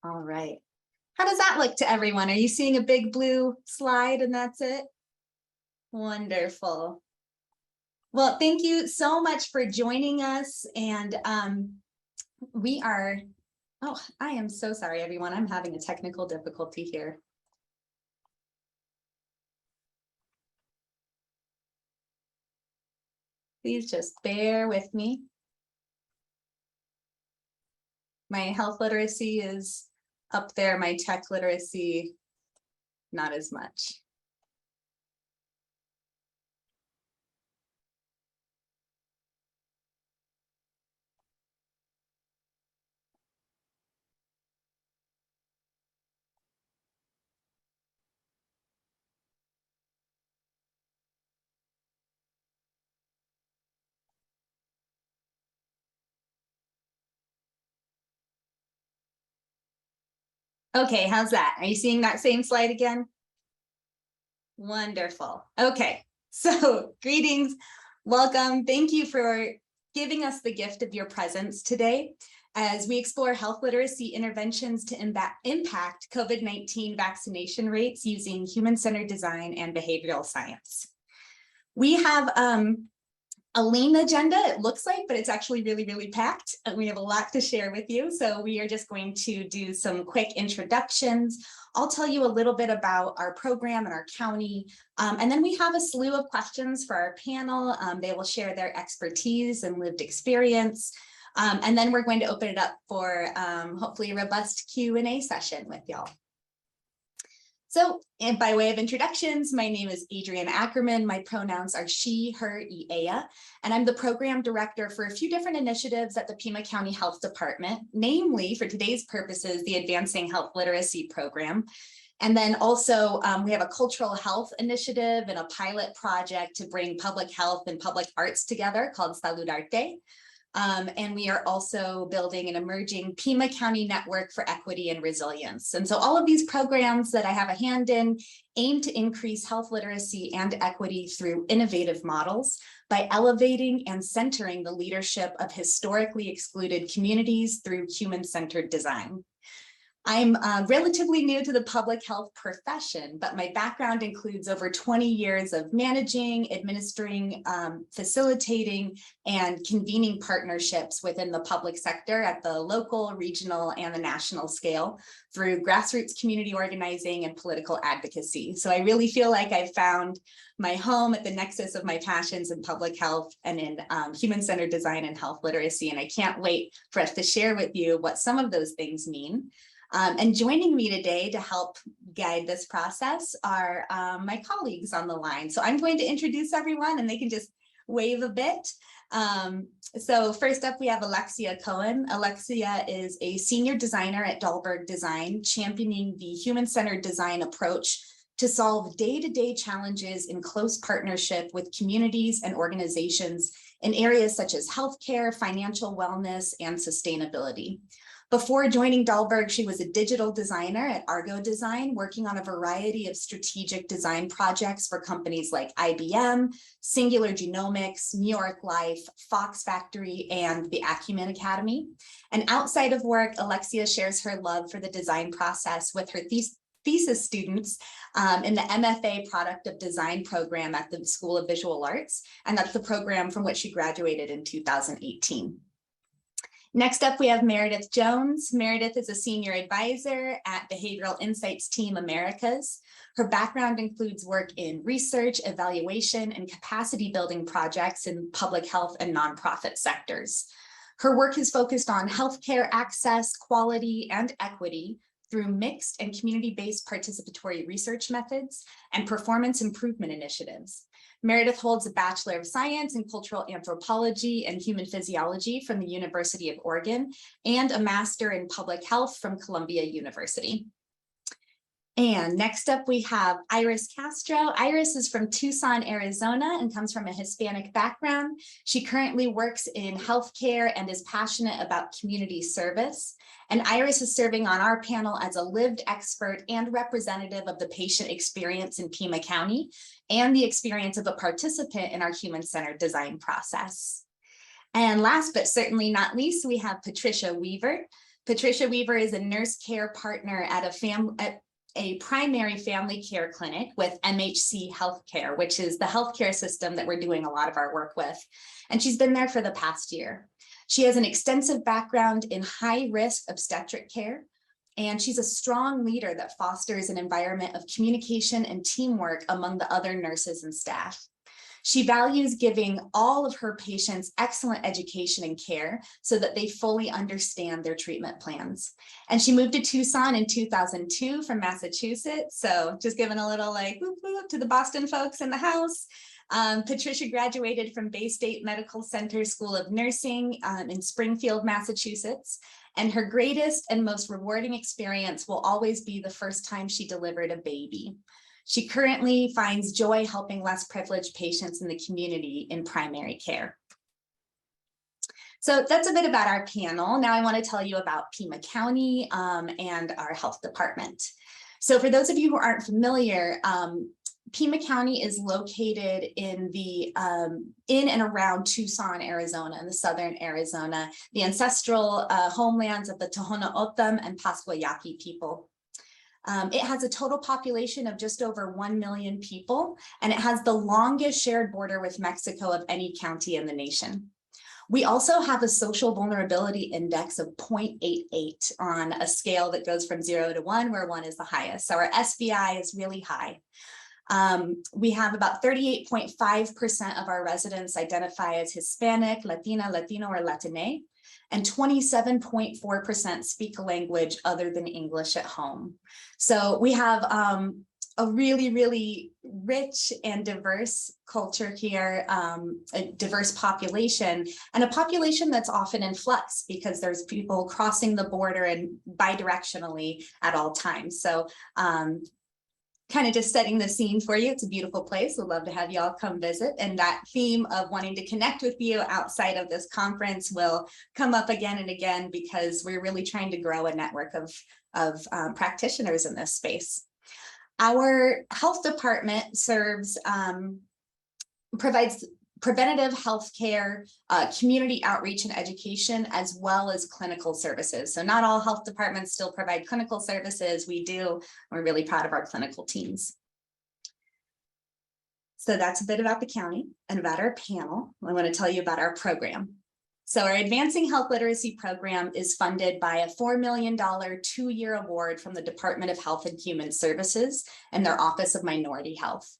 All right. How does that look to everyone? Are you seeing a big blue slide and that's it? Wonderful. Well, thank you so much for joining us. And I am so sorry, everyone. I'm having a technical difficulty here. Please just bear with me. My health literacy is up there, my tech literacy, not as much. Okay, how's that? Are you seeing that same slide again? Wonderful. Okay, so greetings, welcome. Thank you for giving us the gift of your presence today as we explore health literacy interventions to impact COVID-19 vaccination rates using human-centered design and behavioral science. We have a lean agenda, it looks like, but it's actually really, really packed. And we have a lot to share with you. So we are just going to do some quick introductions. I'll tell you a little bit about our program and our county. And then we have a slew of questions for our panel. They will share their expertise and lived experience. And then we're going to open it up for hopefully a robust Q&A session with y'all. So, and by way of introductions, my name is Adrienne Ackerman. My pronouns are she, her, ea, and I'm the program director for a few different initiatives at the Pima County Health Department, namely for today's purposes, the Advancing Health Literacy Program. And then also we have a cultural health initiative and a pilot project to bring public health and public arts together called Salud Arte. And we are also building an emerging Pima County network for equity and resilience. And so all of these programs that I have a hand in aim to increase health literacy and equity through innovative models by elevating and centering the leadership of historically excluded communities through human-centered design. I'm relatively new to the public health profession, but my background includes over 20 years of managing, administering, facilitating, and convening partnerships within the public sector at the local, regional, and the national scale through grassroots community organizing and political advocacy. So I really feel like I've found my home at the nexus of my passions in public health and in human-centered design and health literacy. And I can't wait for us to share with you what some of those things mean. And joining me today to help guide this process are my colleagues on the line. So I'm going to introduce everyone and they can just wave a bit. So first up, we have Alexia Cohen. Alexia is a senior designer at Dahlberg Design, championing the human-centered design approach to solve day-to-day challenges in close partnership with communities and organizations in areas such as healthcare, financial wellness, and sustainability. Before joining Dahlberg, she was a digital designer at Argo Design, working on a variety of strategic design projects for companies like IBM, Singular Genomics, New York Life, Fox Factory, and the Acumen Academy. And outside of work, Alexia shares her love for the design process with her thesis students in the MFA Product of Design program at the School of Visual Arts. And that's the program from which she graduated in 2018. Next up, we have Meredith Jones. Meredith is a senior advisor at Behavioral Insights Team Americas. Her background includes work in research, evaluation, and capacity building projects in public health and nonprofit sectors. Her work is focused on healthcare access, quality, and equity through mixed and community-based participatory research methods and performance improvement initiatives. Meredith holds a Bachelor of Science in Cultural Anthropology and Human Physiology from the University of Oregon and a Master in Public Health from Columbia University. And next up, we have Iris Castro. Iris is from Tucson, Arizona, and comes from a Hispanic background. She currently works in healthcare and is passionate about community service. And Iris is serving on our panel as a lived expert and representative of the patient experience in Pima County and the experience of a participant in our human-centered design process. And last but certainly not least, we have Patricia Weaver. Patricia Weaver is a nurse care partner at a primary family care clinic with MHC Healthcare, which is the healthcare system that we're doing a lot of our work with. And she's been there for the past year. She has an extensive background in high-risk obstetric care, and she's a strong leader that fosters an environment of communication and teamwork among the other nurses and staff. She values giving all of her patients excellent education and care so that they fully understand their treatment plans. And she moved to Tucson in 2002 from Massachusetts. So just giving a little like whoop, whoop to the Boston folks in the house. Patricia graduated from Bay State Medical Center School of Nursing in Springfield, Massachusetts. And her greatest and most rewarding experience will always be the first time she delivered a baby. She currently finds joy helping less privileged patients in the community in primary care. So that's a bit about our panel. Now I want to tell you about Pima County and our health department. So for those of you who aren't familiar, Pima County is located in and around Tucson, Arizona, in the southern Arizona, the ancestral homelands of the Tohono O'odham and Pascua Yaqui people. It has a total population of just over 1 million people, and it has the longest shared border with Mexico of any county in the nation. We also have a social vulnerability index of 0.88 on a scale that goes from 0 to 1, where 1 is the highest. So our SVI is really high. We have about 38.5% of our residents identify as Hispanic, Latina, Latino, or Latine, and 27.4% speak a language other than English at home. So we have a really, really rich and diverse culture here, a diverse population, and a population that's often in flux because there's people crossing the border and bidirectionally at all times. So kind of just setting the scene for you. It's a beautiful place. We'd love to have y'all come visit. And that theme of wanting to connect with you outside of this conference will come up again and again because we're really trying to grow a network of practitioners in this space. Our health department provides preventative health care, community outreach and education, as well as clinical services. So not all health departments still provide clinical services. We do. We're really proud of our clinical teams. So that's a bit about the county and about our panel. I want to tell you about our program. So our Advancing Health Literacy program is funded by a $4 million 2-year award from the Department of Health and Human Services and their Office of Minority Health.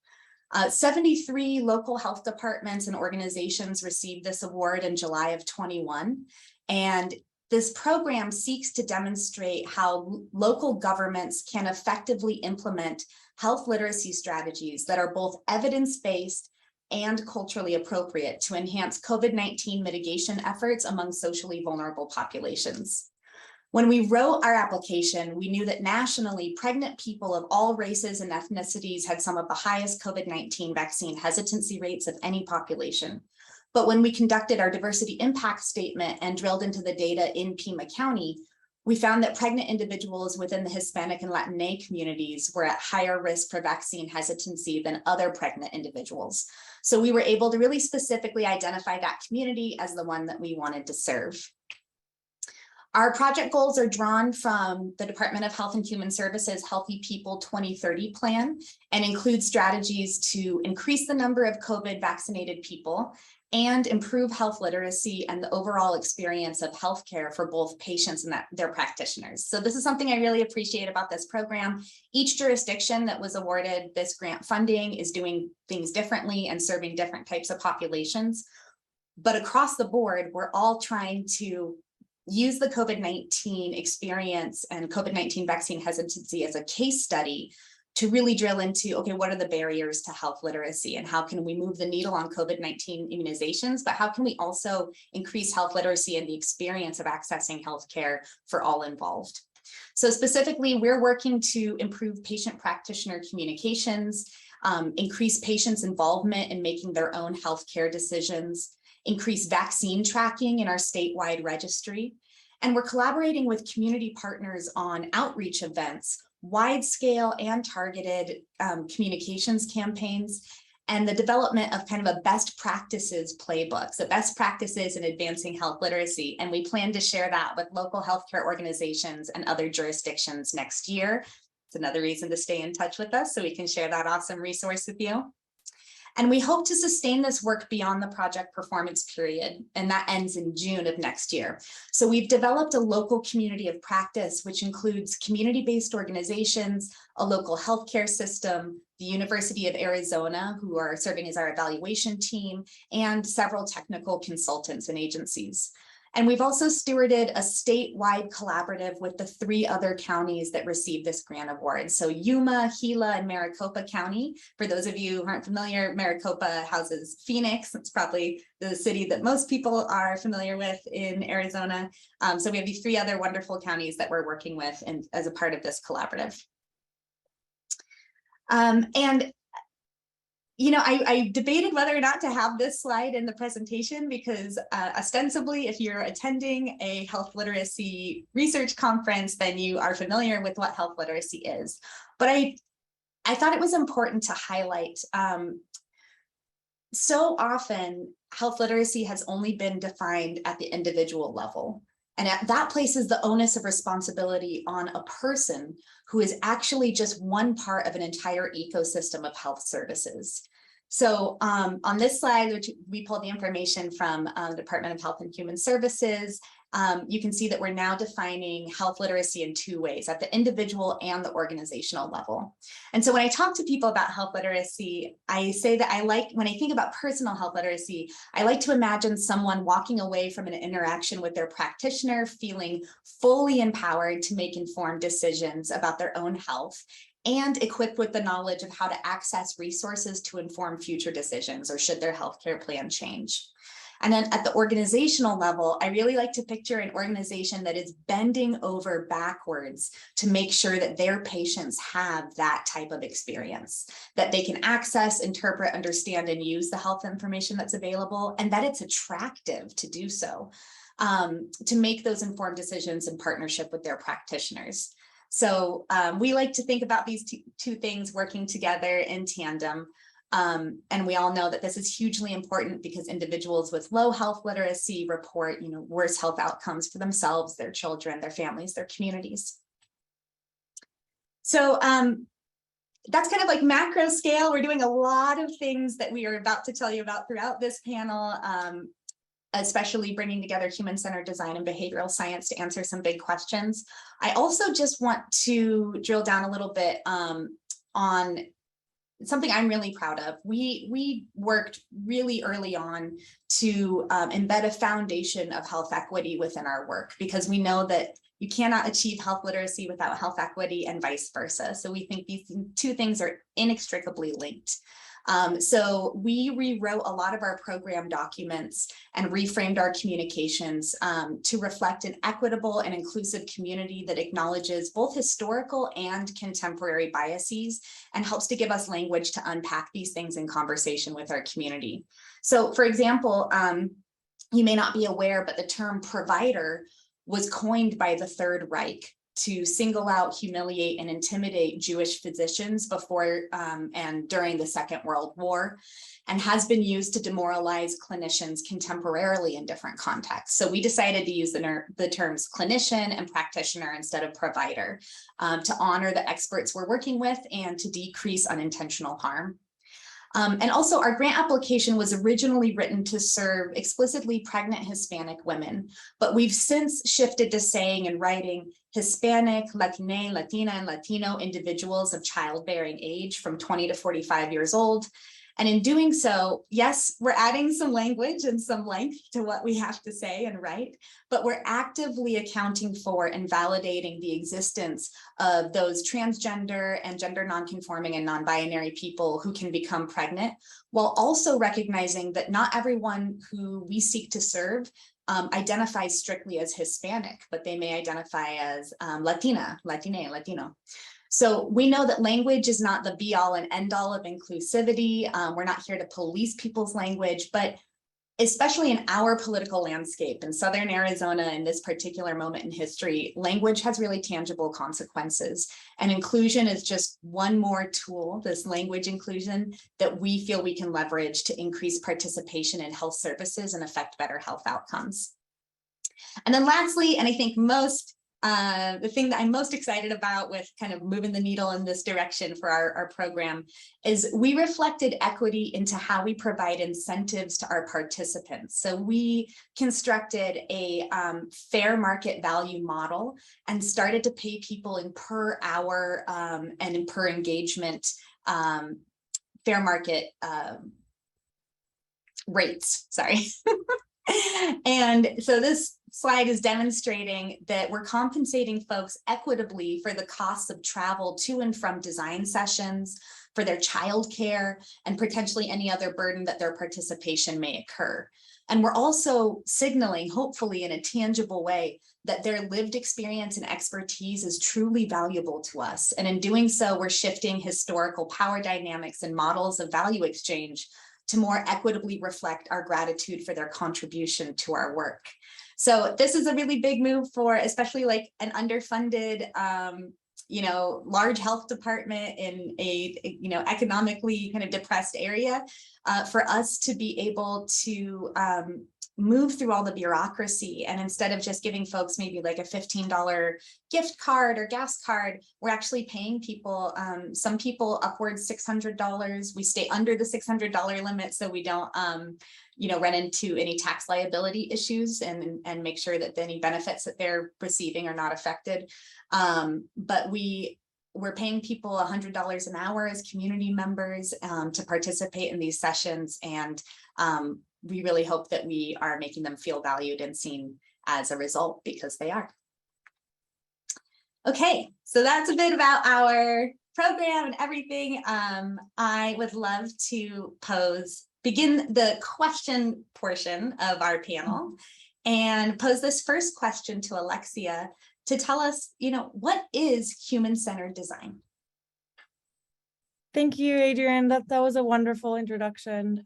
73 local health departments and organizations received this award in July of 21. And this program seeks to demonstrate how local governments can effectively implement health literacy strategies that are both evidence-based and culturally appropriate to enhance COVID-19 mitigation efforts among socially vulnerable populations. When we wrote our application, we knew that nationally, pregnant people of all races and ethnicities had some of the highest COVID-19 vaccine hesitancy rates of any population. But when we conducted our diversity impact statement and drilled into the data in Pima County, we found that pregnant individuals within the Hispanic and Latine communities were at higher risk for vaccine hesitancy than other pregnant individuals. So we were able to really specifically identify that community as the one that we wanted to serve. Our project goals are drawn from the Department of Health and Human Services Healthy People 2030 plan and include strategies to increase the number of COVID vaccinated people and improve health literacy and the overall experience of healthcare for both patients and their practitioners. So this is something I really appreciate about this program. Each jurisdiction that was awarded this grant funding is doing things differently and serving different types of populations. But across the board, we're all trying to use the COVID-19 experience and COVID-19 vaccine hesitancy as a case study to really drill into, okay, what are the barriers to health literacy and how can we move the needle on COVID-19 immunizations, but how can we also increase health literacy and the experience of accessing healthcare for all involved? So specifically, we're working to improve patient practitioner communications, increase patients' involvement in making their own healthcare decisions, increase vaccine tracking in our statewide registry. And we're collaborating with community partners on outreach events, wide scale and targeted communications campaigns, and the development of kind of a best practices playbook, so best practices in advancing health literacy. And we plan to share that with local healthcare organizations and other jurisdictions next year. It's another reason to stay in touch with us so we can share that awesome resource with you. And we hope to sustain this work beyond the project performance period, and that ends in June of next year. So we've developed a local community of practice, which includes community-based organizations, a local healthcare system, the University of Arizona, who are serving as our evaluation team, and several technical consultants and agencies. And we've also stewarded a statewide collaborative with the 3 other counties that received this grant award. So Yuma, Gila, and Maricopa County. For those of you who aren't familiar, Maricopa houses Phoenix. It's probably the city that most people are familiar with in Arizona. So we have these 3 other wonderful counties that we're working with as a part of this collaborative. And you know, I debated whether or not to have this slide in the presentation because ostensibly, if you're attending a health literacy research conference, then you are familiar with what health literacy is. But I thought it was important to highlight, so often health literacy has only been defined at the individual level. And that places the onus of responsibility on a person who is actually just one part of an entire ecosystem of health services. So on this slide, which we pulled the information from the Department of Health and Human Services, you can see that we're now defining health literacy in 2 ways, at the individual and the organizational level. And so when I talk to people about health literacy, I say that when I think about personal health literacy, I like to imagine someone walking away from an interaction with their practitioner, feeling fully empowered to make informed decisions about their own health, and equipped with the knowledge of how to access resources to inform future decisions or should their healthcare plan change. And then at the organizational level, I really like to picture an organization that is bending over backwards to make sure that their patients have that type of experience, that they can access, interpret, understand, and use the health information that's available, and that it's attractive to do so, to make those informed decisions in partnership with their practitioners. So we like to think about these two things working together in tandem. And we all know that this is hugely important because individuals with low health literacy report, worse health outcomes for themselves, their children, their families, their communities. So that's kind of like macro scale. We're doing a lot of things that we are about to tell you about throughout this panel, especially bringing together human-centered design and behavioral science to answer some big questions. I also just want to drill down a little bit on something I'm really proud of. We worked really early on to embed a foundation of health equity within our work, because we know that you cannot achieve health literacy without health equity and vice versa. So we think these 2 things are inextricably linked. So we rewrote a lot of our program documents and reframed our communications to reflect an equitable and inclusive community that acknowledges both historical and contemporary biases and helps to give us language to unpack these things in conversation with our community. So for example, you may not be aware, but the term provider was coined by the Third Reich to single out, humiliate, and intimidate Jewish physicians before and during the Second World War, and has been used to demoralize clinicians contemporarily in different contexts. So we decided to use the terms clinician and practitioner instead of provider to honor the experts we're working with and to decrease unintentional harm. And also our grant application was originally written to serve explicitly pregnant Hispanic women, but we've since shifted to saying and writing Hispanic, Latina, and Latino individuals of childbearing age from 20 to 45 years old. And in doing so, yes, we're adding some language and some length to what we have to say and write, but we're actively accounting for and validating the existence of those transgender and gender nonconforming and non-binary people who can become pregnant, while also recognizing that not everyone who we seek to serve identifies strictly as Hispanic, but they may identify as Latina, Latino. So we know that language is not the be all and end all of inclusivity. We're not here to police people's language, but especially in our political landscape in Southern Arizona in this particular moment in history, language has really tangible consequences. And inclusion is just one more tool, this language inclusion, that we feel we can leverage to increase participation in health services and affect better health outcomes. And then lastly, and I think the thing that I'm most excited about with kind of moving the needle in this direction for our program is we reflected equity into how we provide incentives to our participants. So we constructed a fair market value model and started to pay people in per hour and in per engagement fair market rates, sorry. And so this slide is demonstrating that we're compensating folks equitably for the costs of travel to and from design sessions, for their childcare, and potentially any other burden that their participation may occur. And we're also signaling, hopefully in a tangible way, that their lived experience and expertise is truly valuable to us. And in doing so, we're shifting historical power dynamics and models of value exchange to more equitably reflect our gratitude for their contribution to our work. So this is a really big move for especially like an underfunded, large health department in a, economically kind of depressed area, for us to be able to move through all the bureaucracy. And instead of just giving folks maybe like a $15 gift card or gas card, we're actually paying people, some people upwards $600. We stay under the $600 limit so we don't, run into any tax liability issues and make sure that any benefits that they're receiving are not affected. But we're paying people $100 an hour as community members to participate in these sessions. And we really hope that we are making them feel valued and seen as a result, because they are. Okay, so that's a bit about our program and everything. I would love to begin the question portion of our panel and pose this first question to Alexia to tell us, what is human-centered design? Thank you, Adrienne. That was a wonderful introduction.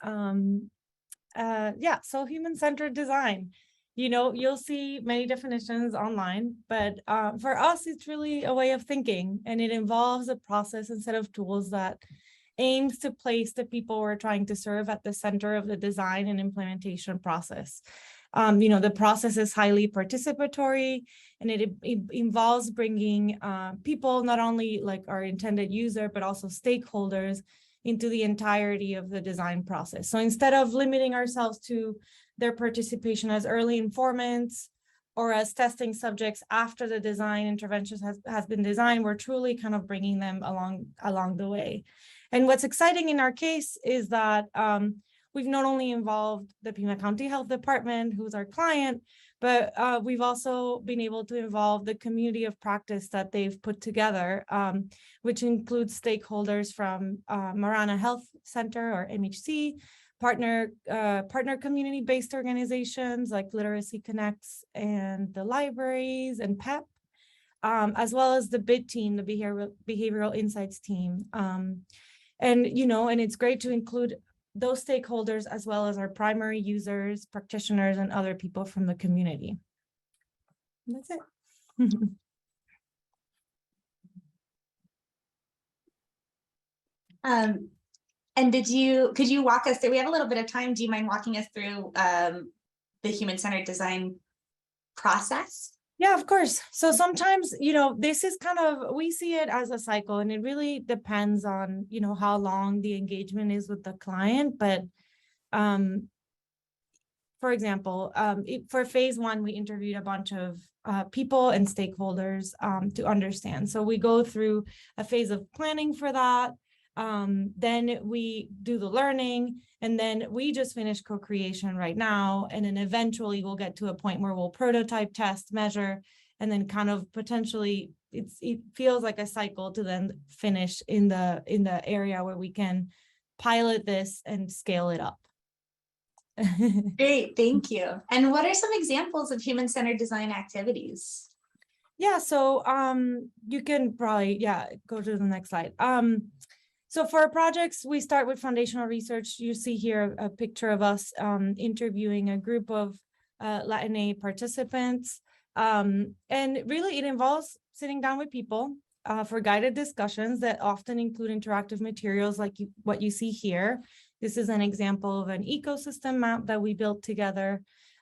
So human-centered design, you'll see many definitions online, but for us, it's really a way of thinking, and it involves a process and set of tools that aims to place the people we're trying to serve at the center of the design and implementation process. The process is highly participatory, and it involves bringing people, not only like our intended user, but also stakeholders, into the entirety of the design process. So instead of limiting ourselves to their participation as early informants or as testing subjects after the design interventions has been designed, we're truly kind of bringing them along the way. And what's exciting in our case is that we've not only involved the Pima County Health Department, who's our client, but we've also been able to involve the community of practice that they've put together, which includes stakeholders from Marana Health Center, or MHC, partner community-based organizations like Literacy Connects and the libraries and PEP, as well as the BID team, the Behavioral Insights team. And it's great to include those stakeholders as well as our primary users, practitioners, and other people from the community. And that's it. And could you walk us through, we have a little bit of time, do you mind walking us through the human-centered design process? Yeah, of course. So sometimes, this is kind of, we see it as a cycle, and it really depends on, how long the engagement is with the client. But for example, for phase one, we interviewed a bunch of people and stakeholders to understand. So we go through a phase of planning for that. Then we do the learning, and then we just finished co-creation right now. And then eventually we'll get to a point where we'll prototype, test, measure, and then kind of potentially it feels like a cycle to then finish in the area where we can pilot this and scale it up. Great, thank you. And what are some examples of human-centered design activities? Yeah, so you can probably, go to the next slide. So for our projects, we start with foundational research. You see here a picture of us interviewing a group of Latin participants. And really it involves sitting down with people for guided discussions that often include interactive materials like what you see here. This is an example of an ecosystem map that we built together.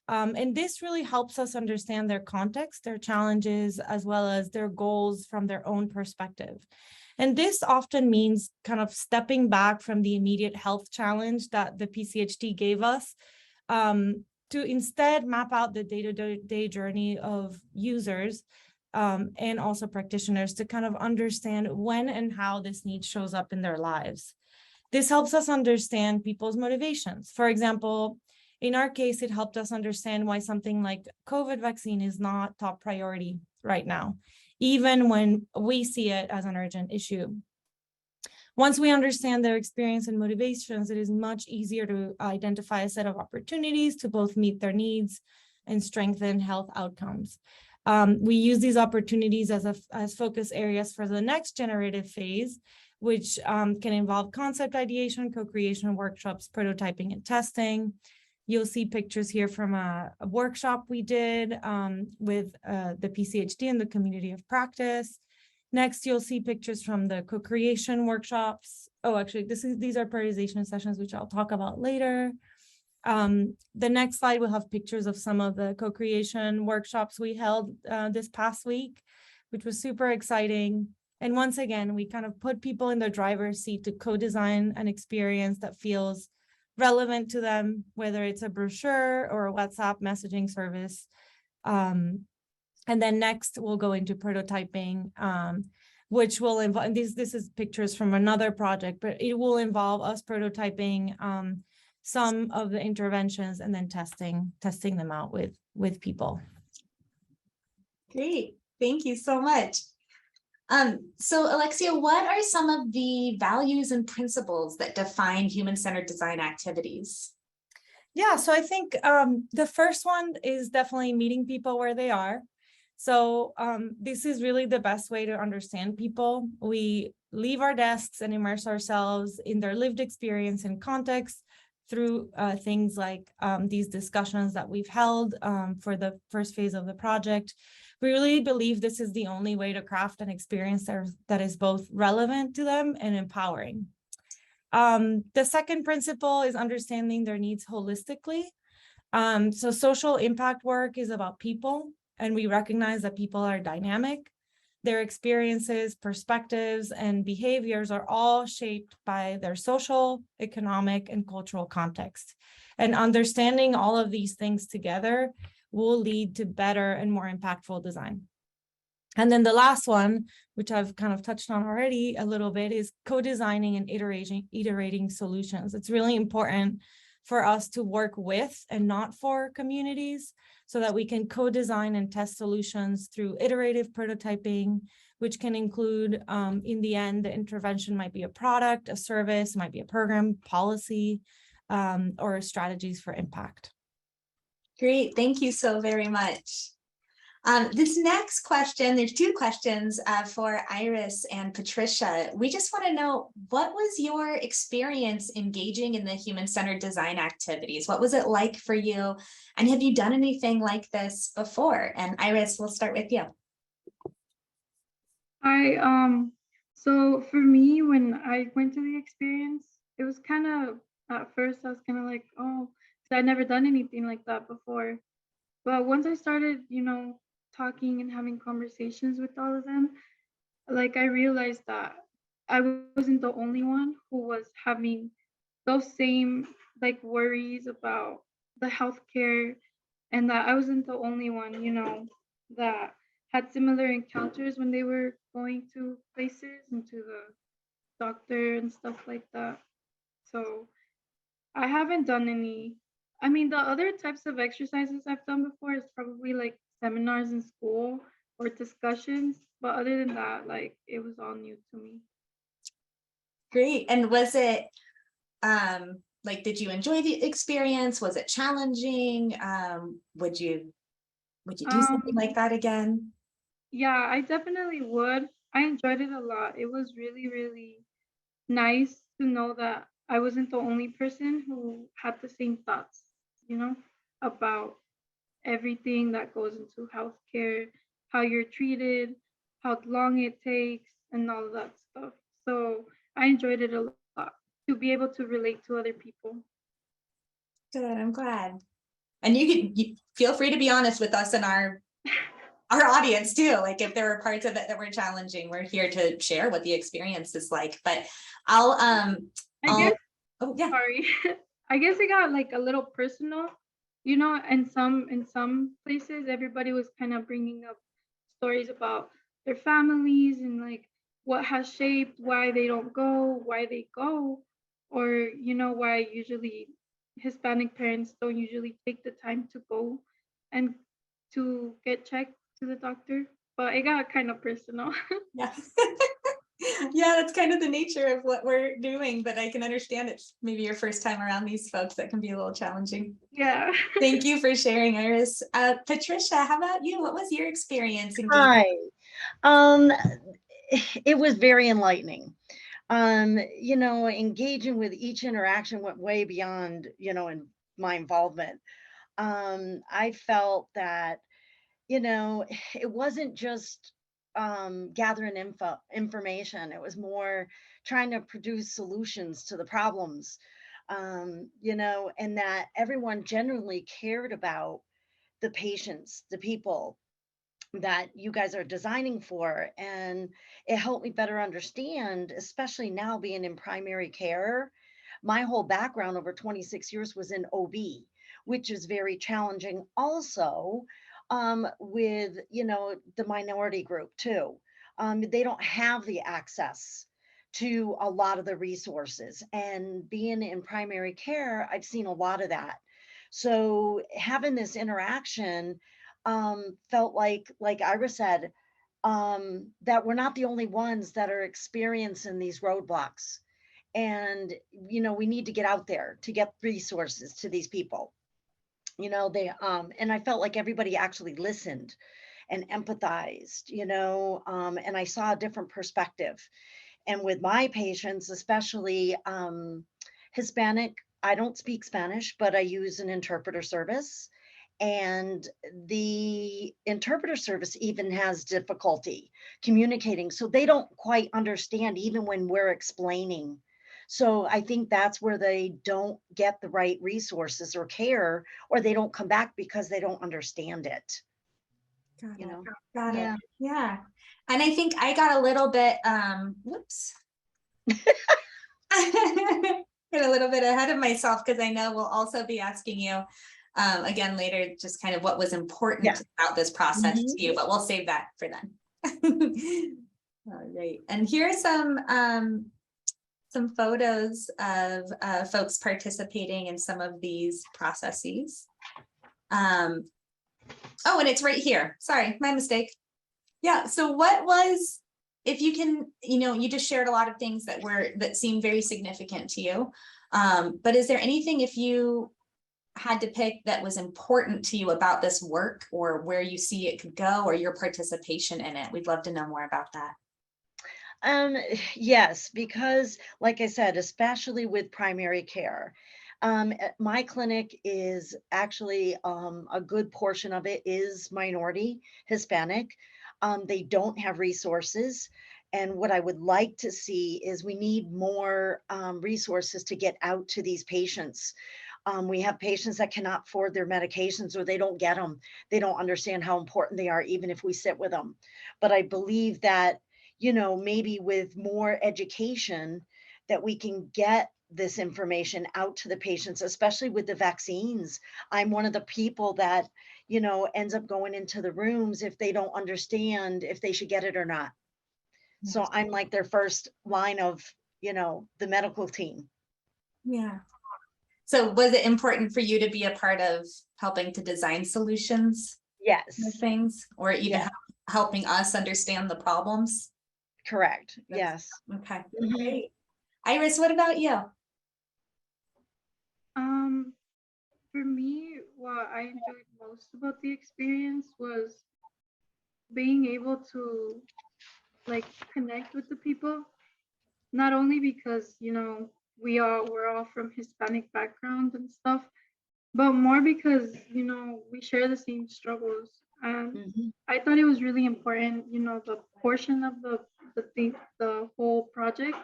And this really helps us understand their context, their challenges, as well as their goals from their own perspective. And this often means kind of stepping back from the immediate health challenge that the PCHD gave us to instead map out the day-to-day journey of users and also practitioners to kind of understand when and how this need shows up in their lives. This helps us understand people's motivations. For example, in our case, it helped us understand why something like COVID vaccine is not top priority right now, even when we see it as an urgent issue. Once we understand their experience and motivations, it is much easier to identify a set of opportunities to both meet their needs and strengthen health outcomes. We use these opportunities as focus areas for the next generative phase, which can involve concept ideation, co-creation workshops, prototyping, and testing. You'll see pictures here from a workshop we did with the PCHD and the community of practice. Next, you'll see pictures from the co-creation workshops. Oh, actually, these are prioritization sessions, which I'll talk about later. The next slide will have pictures of some of the co-creation workshops we held this past week, which was super exciting. And once again, we kind of put people in the driver's seat to co-design an experience that feels relevant to them, whether it's a brochure or a WhatsApp messaging service. And then next we'll go into prototyping, which will involve, this is pictures from another project, but it will involve us prototyping some of the interventions and then testing them out with people. Great, thank you so much. So Alexia, what are some of the values and principles that define human-centered design activities? Yeah, so I think the first one is definitely meeting people where they are. So this is really the best way to understand people. We leave our desks and immerse ourselves in their lived experience and context through things like these discussions that we've held for the first phase of the project. We really believe this is the only way to craft an experience that is both relevant to them and empowering. The second principle is understanding their needs holistically. So social impact work is about people, and we recognize that people are dynamic. Their experiences, perspectives, and behaviors are all shaped by their social, economic, and cultural context. And understanding all of these things together will lead to better and more impactful design. And then the last one, which I've kind of touched on already a little bit, is co-designing and iterating solutions. It's really important for us to work with and not for communities so that we can co-design and test solutions through iterative prototyping, which can include, in the end, the intervention might be a product, a service, might be a program, policy, or strategies for impact. Great, thank you so very much. This next question, there's two questions for Iris and Patricia. We just want to know, what was your experience engaging in the human-centered design activities? What was it like for you? And have you done anything like this before? And Iris, we'll start with you. So for me, when I went to the experience, it was kind of, at first I was kind of like, oh, because I'd never done anything like that before. But once I started, talking and having conversations with all of them, like I realized that I wasn't the only one who was having those same like worries about the healthcare, and that I wasn't the only one, that had similar encounters when they were going to places and to the doctor and stuff like that. So I haven't done any. I mean, the other types of exercises I've done before is probably like seminars in school or discussions. But other than that, like it was all new to me. Great. And was it like, did you enjoy the experience? Was it challenging? Would you do something like that again? Yeah, I definitely would. I enjoyed it a lot. It was really, really nice to know that I wasn't the only person who had the same thoughts, you know, about everything that goes into healthcare, how you're treated, how long it takes, and all of that stuff. So I enjoyed it a lot to be able to relate to other people. Good, I'm glad. And you feel free to be honest with us and our audience too. Like if there were parts of it that were challenging, we're here to share what the experience is like. But I guess, oh yeah. sorry, I guess it got like a little personal, you know, and in some places everybody was kind of bringing up stories about their families and like what has shaped why they don't go, why they go, or you know why usually Hispanic parents don't usually take the time to go and to get checked to the doctor. But it got kind of personal. Yeah. Yeah, that's kind of the nature of what we're doing, but I can understand it's maybe your first time around these folks. That can be a little challenging. Yeah. Thank you for sharing, Iris. Patricia, how about you? What was your experience? Hi. Um, it was very enlightening. You know, engaging with each interaction went way beyond, you know, in my involvement. I felt that, you know, it wasn't just gathering information. It was more trying to produce solutions to the problems. You know, and that everyone genuinely cared about the patients, the people that you guys are designing for. And it helped me better understand, especially now being in primary care. My whole background over 26 years was in OB, which is very challenging also, with, you know, the minority group too. They don't have the access to a lot of the resources. And being in primary care, I've seen a lot of that. So having this interaction felt like Ira said, that we're not the only ones that are experiencing these roadblocks. And, you know, we need to get out there to get resources to these people. You know, and I felt like everybody actually listened and empathized, you know, and I saw a different perspective. And with my patients, especially Hispanic, I don't speak Spanish, but I use an interpreter service. And the interpreter service even has difficulty communicating. So they don't quite understand even when we're explaining. So I think that's where they don't get the right resources or care, or they don't come back because they don't understand it. Got You it. know? Got Yeah. it. Yeah. And I think I got a little bit, whoops. Get a little bit ahead of myself because I know we'll also be asking you again later, just kind of what was important about this process to you, but we'll save that for then. All right. And here are some photos of folks participating in some of these processes. Oh, and it's right here. Sorry, my mistake. Yeah. So what was, if you can, you know, you just shared a lot of things that seemed very significant to you. But is there anything, if you had to pick, that was important to you about this work, or where you see it could go, or your participation in it? We'd love to know more about that. Yes, because like I said, especially with primary care, my clinic is actually a good portion of it is minority Hispanic. They don't have resources. And what I would like to see is we need more resources to get out to these patients. We have patients that cannot afford their medications, or they don't get them. They don't understand how important they are, even if we sit with them. But I believe that, you know, maybe with more education, that we can get this information out to the patients, especially with the vaccines. I'm one of the people that, you know, ends up going into the rooms if they don't understand if they should get it or not. So I'm like their first line of, you know, the medical team. Yeah. So was it important for you to be a part of helping to design solutions for Yes. things, or even Yeah. helping us understand the problems? Correct. Yes. Okay. Mhm. Great. Iris, what about you? For me, what I enjoyed most about the experience was being able to like connect with the people not only because, we're all from Hispanic backgrounds and stuff, but more because, we share the same struggles. And Mhm. I thought it was really important, the portion of the whole project.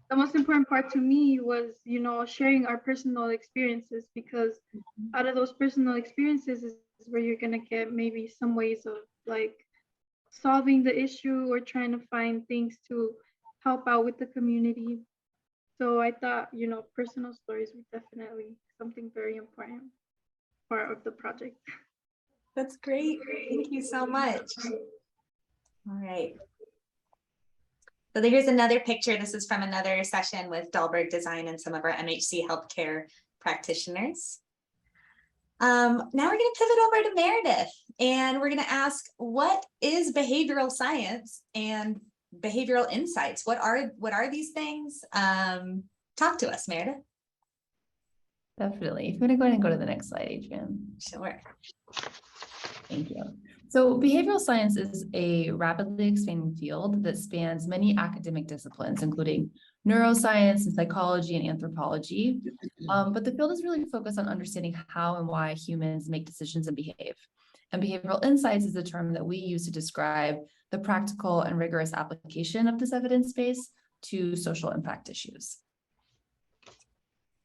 The most important part to me was, sharing our personal experiences, because out of those personal experiences is where you're gonna get maybe some ways of like solving the issue or trying to find things to help out with the community. So I thought, personal stories were definitely something very important part of the project. That's great. Thank you so much. All right. So here's another picture. This is from another session with Dahlberg Design and some of our MHC healthcare practitioners. Now we're going to pivot over to Meredith, and we're going to ask, what is behavioral science and behavioral insights? What are these things? Talk to us, Meredith. Definitely. If you want to go ahead and go to the next slide, Adrian. Sure. Thank you. So behavioral science is a rapidly expanding field that spans many academic disciplines, including neuroscience and psychology and anthropology. But the field is really focused on understanding how and why humans make decisions and behave. And behavioral insights is a term that we use to describe the practical and rigorous application of this evidence base to social impact issues.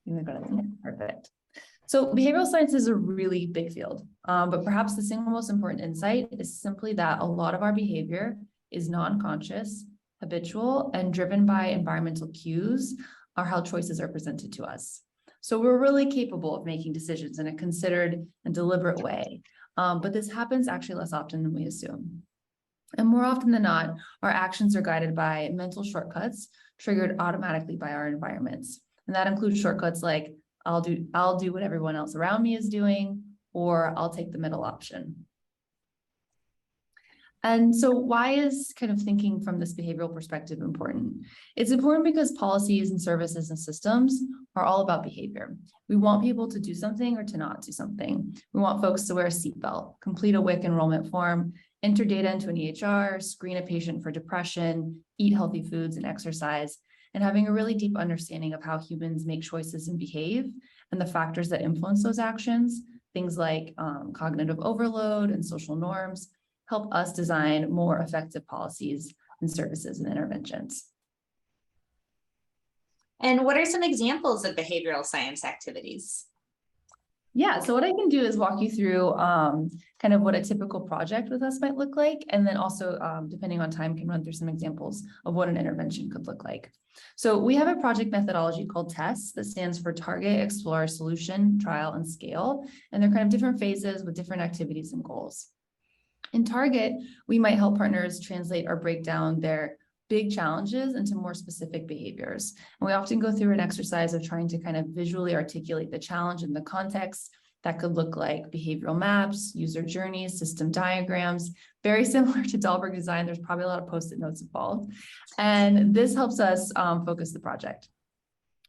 I'm going to go to the next. Perfect. So behavioral science is a really big field, but perhaps the single most important insight is simply that a lot of our behavior is non-conscious, habitual, and driven by environmental cues, or how choices are presented to us. So we're really capable of making decisions in a considered and deliberate way, but this happens actually less often than we assume. And more often than not, our actions are guided by mental shortcuts triggered automatically by our environments. And that includes shortcuts like, I'll do what everyone else around me is doing, or I'll take the middle option. And so why is kind of thinking from this behavioral perspective important? It's important because policies and services and systems are all about behavior. We want people to do something or to not do something. We want folks to wear a seatbelt, complete a WIC enrollment form, enter data into an EHR, screen a patient for depression, eat healthy foods and exercise, and having a really deep understanding of how humans make choices and behave and the factors that influence those actions, things like cognitive overload and social norms, help us design more effective policies and services and interventions. And what are some examples of behavioral science activities? Yeah, so what I can do is walk you through kind of what a typical project with us might look like, and then also, depending on time, can run through some examples of what an intervention could look like. So we have a project methodology called TESS that stands for Target, Explore, Solution, Trial, and Scale, and they're kind of different phases with different activities and goals. In Target, we might help partners translate or break down their big challenges into more specific behaviors. And we often go through an exercise of trying to kind of visually articulate the challenge in the context. That could look like behavioral maps, user journeys, system diagrams, very similar to Dahlberg Design. There's probably a lot of Post-it notes involved. And this helps us focus the project.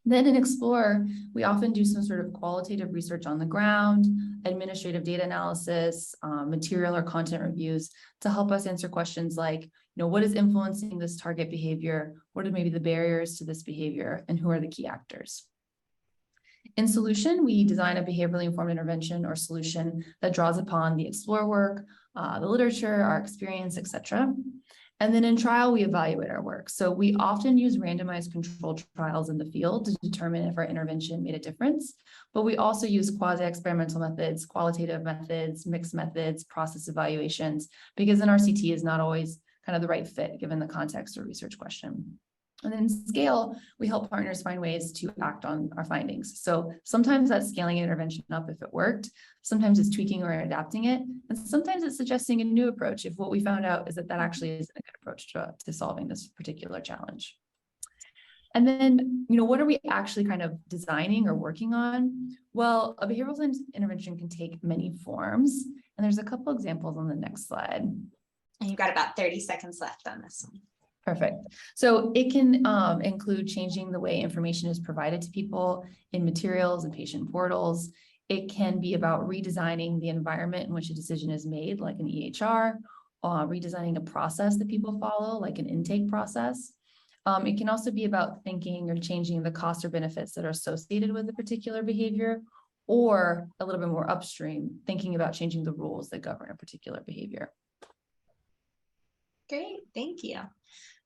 Then in Explore, we often do some sort of qualitative research on the ground, administrative data analysis, material or content reviews to help us answer questions like, what is influencing this target behavior? What are maybe the barriers to this behavior? And who are the key actors? In Solution, we design a behaviorally informed intervention or solution that draws upon the Explore work, the literature, our experience, etc. And then in Trial, we evaluate our work. So we often use randomized controlled trials in the field to determine if our intervention made a difference, but we also use quasi-experimental methods, qualitative methods, mixed methods, process evaluations, because an RCT is not always kind of the right fit given the context or research question. And then Scale, we help partners find ways to act on our findings. So sometimes that's scaling an intervention up if it worked, sometimes it's tweaking or adapting it, and sometimes it's suggesting a new approach if what we found out is that that actually isn't a good approach to solving this particular challenge. And then, what are we actually kind of designing or working on? Well, a behavioral science intervention can take many forms, and there's a couple examples on the next slide. And you've got about 30 seconds left on this one. Perfect. So it can include changing the way information is provided to people in materials and patient portals. It can be about redesigning the environment in which a decision is made, like an EHR, redesigning a process that people follow, like an intake process. It can also be about thinking or changing the costs or benefits that are associated with a particular behavior, or a little bit more upstream, thinking about changing the rules that govern a particular behavior. Great, thank you.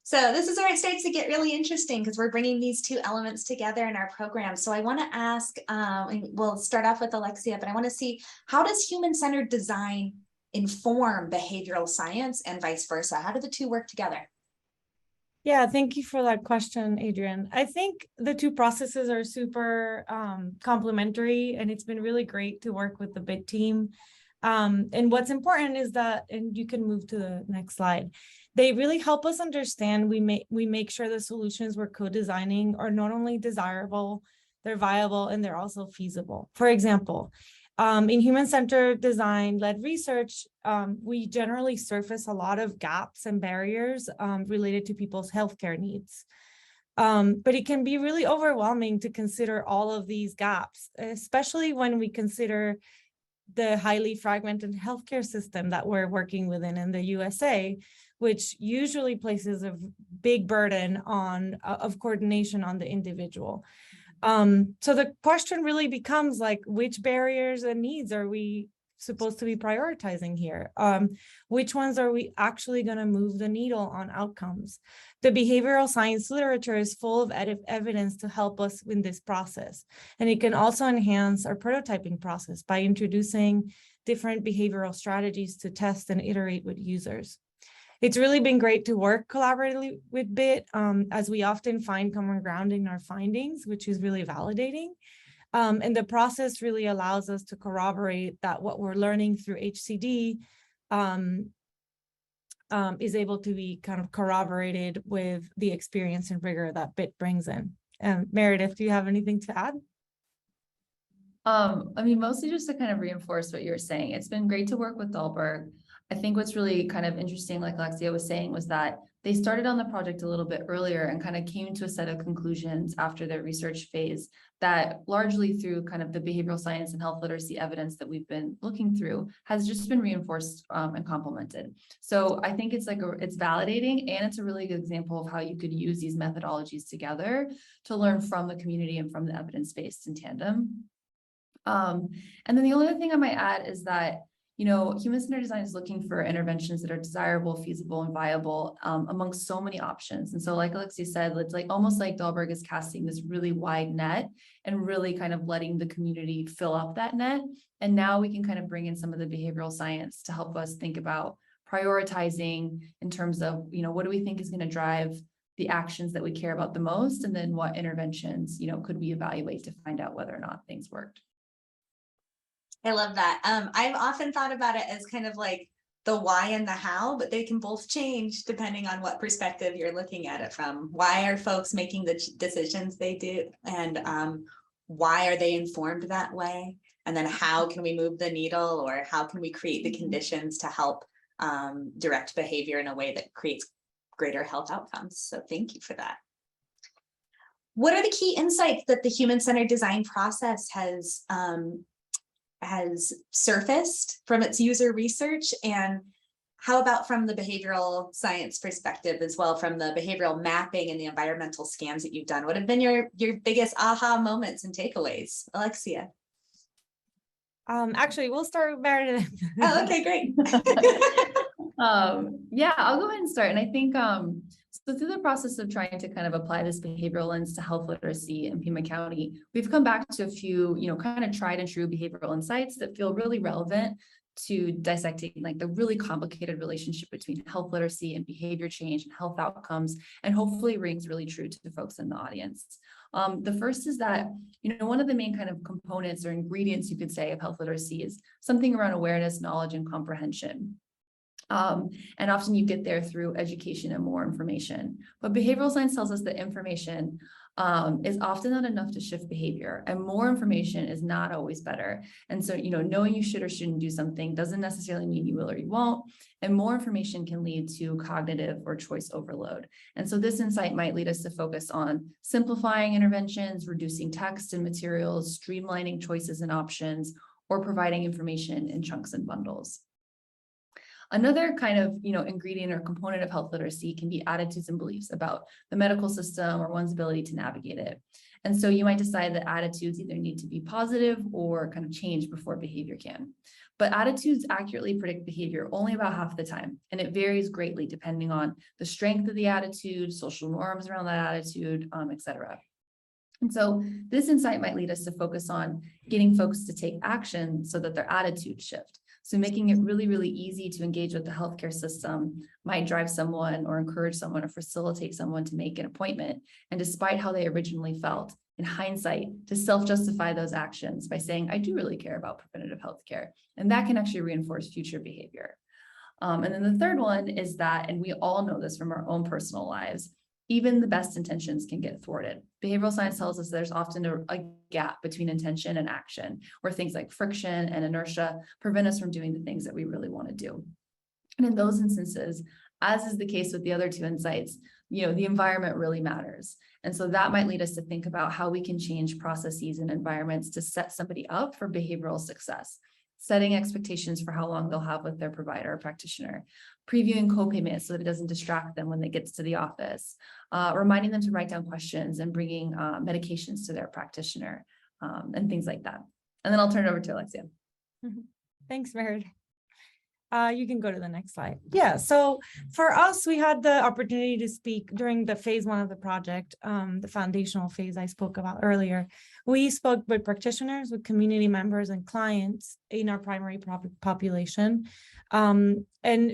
So this is where it starts to get really interesting because we're bringing these two elements together in our program. So I want to ask, we'll start off with Alexia, but I want to see, how does human-centered design inform behavioral science and vice versa? How do the two work together? Yeah, thank you for that question, Adrian. I think the two processes are super complementary, and it's been really great to work with the BIT team. And what's important is that, and you can move to the next slide, they really help us understand, we make sure the solutions we're co-designing are not only desirable, they're viable, and they're also feasible. For example, in human-centered design-led research, we generally surface a lot of gaps and barriers related to people's healthcare needs. But it can be really overwhelming to consider all of these gaps, especially when we consider the highly fragmented healthcare system that we're working within in the USA, which usually places a big burden on of coordination on the individual. So the question really becomes like, which barriers and needs are we supposed to be prioritizing here? Which ones are we actually going to move the needle on outcomes? The behavioral science literature is full of evidence to help us in this process. And it can also enhance our prototyping process by introducing different behavioral strategies to test and iterate with users. It's really been great to work collaboratively with BIT, as we often find common ground in our findings, which is really validating. And the process really allows us to corroborate that what we're learning through HCD is able to be kind of corroborated with the experience and rigor that BIT brings in. Meredith, do you have anything to add? I mean, mostly just to kind of reinforce what you were saying. It's been great to work with Dahlberg. I think what's really kind of interesting, like Alexia was saying, was that they started on the project a little bit earlier and kind of came to a set of conclusions after their research phase that largely through kind of the behavioral science and health literacy evidence that we've been looking through has just been reinforced and complemented. So I think it's like it's validating, and it's a really good example of how you could use these methodologies together to learn from the community and from the evidence base in tandem. And then the only other thing I might add is that, you know, human-centered design is looking for interventions that are desirable, feasible, and viable amongst so many options. And so like Alexia said, it's like almost like Dahlberg is casting this really wide net and really kind of letting the community fill up that net. And now we can kind of bring in some of the behavioral science to help us think about prioritizing in terms of, you know, what do we think is going to drive the actions that we care about the most? And then what interventions, you know, could we evaluate to find out whether or not things worked? I love that. I've often thought about it as kind of like the why and the how, but they can both change depending on what perspective you're looking at it from. Why are folks making the decisions they do? And why are they informed that way? And then how can we move the needle, or how can we create the conditions to help direct behavior in a way that creates greater health outcomes? So thank you for that. What are the key insights that the human-centered design process has surfaced from its user research? And how about from the behavioral science perspective as well, from the behavioral mapping and the environmental scans that you've done? What have been your biggest aha moments and takeaways? Alexia? Actually, we'll start with Meredith. Oh, okay, great. Yeah, I'll go ahead and start. And I think, so through the process of trying to kind of apply this behavioral lens to health literacy in Pima County, we've come back to a few, you know, kind of tried and true behavioral insights that feel really relevant to dissecting like the really complicated relationship between health literacy and behavior change and health outcomes, and hopefully rings really true to the folks in the audience. The first is that, you know, one of the main kind of components or ingredients, you could say, of health literacy is something around awareness, knowledge, and comprehension. And often you get there through education and more information. But behavioral science tells us that information is often not enough to shift behavior, and more information is not always better. And so, you know, knowing you should or shouldn't do something doesn't necessarily mean you will or you won't. And more information can lead to cognitive or choice overload. And so this insight might lead us to focus on simplifying interventions, reducing text and materials, streamlining choices and options, or providing information in chunks and bundles. Another kind of, ingredient or component of health literacy can be attitudes and beliefs about the medical system or one's ability to navigate it. And so you might decide that attitudes either need to be positive or kind of change before behavior can. But attitudes accurately predict behavior only about half the time, and it varies greatly depending on the strength of the attitude, social norms around that attitude, et cetera. And so this insight might lead us to focus on getting folks to take action so that their attitudes shift. So making it really, really easy to engage with the healthcare system might drive someone or encourage someone or facilitate someone to make an appointment. And despite how they originally felt, in hindsight, to self-justify those actions by saying, I do really care about preventative healthcare. And that can actually reinforce future behavior. And then the third one is that, and we all know this from our own personal lives, even the best intentions can get thwarted. Behavioral science tells us there's often a gap between intention and action, where things like friction and inertia prevent us from doing the things that we really want to do. And in those instances, as is the case with the other two insights, the environment really matters. And so that might lead us to think about how we can change processes and environments to set somebody up for behavioral success. Setting expectations for how long they'll have with their provider or practitioner, previewing co-payments so that it doesn't distract them when they get to the office, reminding them to write down questions and bringing medications to their practitioner, and things like that. And then I'll turn it over to Alexia. Thanks, Meredith. You can go to the next slide. Yeah, so for us, we had the opportunity to speak during the phase 1 of the project, the foundational phase I spoke about earlier. We spoke with practitioners, with community members and clients in our primary population. And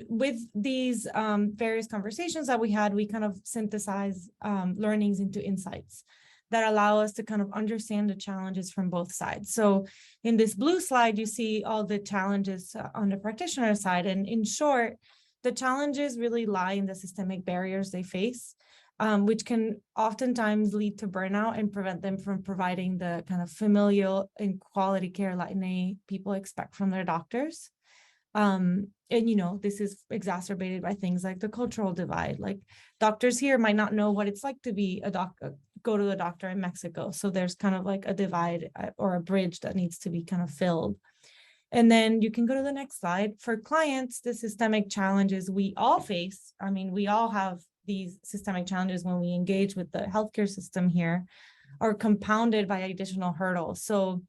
with these various conversations that we had, we kind of synthesized learnings into insights that allow us to kind of understand the challenges from both sides. So in this blue slide, you see all the challenges on the practitioner side. And in short, the challenges really lie in the systemic barriers they face, which can oftentimes lead to burnout and prevent them from providing the kind of familial and quality care like people expect from their doctors. And, this is exacerbated by things like the cultural divide. Like doctors here might not know what it's like to be a doctor, go to the doctor in Mexico. So there's kind of like a divide or a bridge that needs to be kind of filled. And then you can go to the next slide. For clients, the systemic challenges we all face, we all have these systemic challenges when we engage with the healthcare system here, are compounded by additional hurdles. So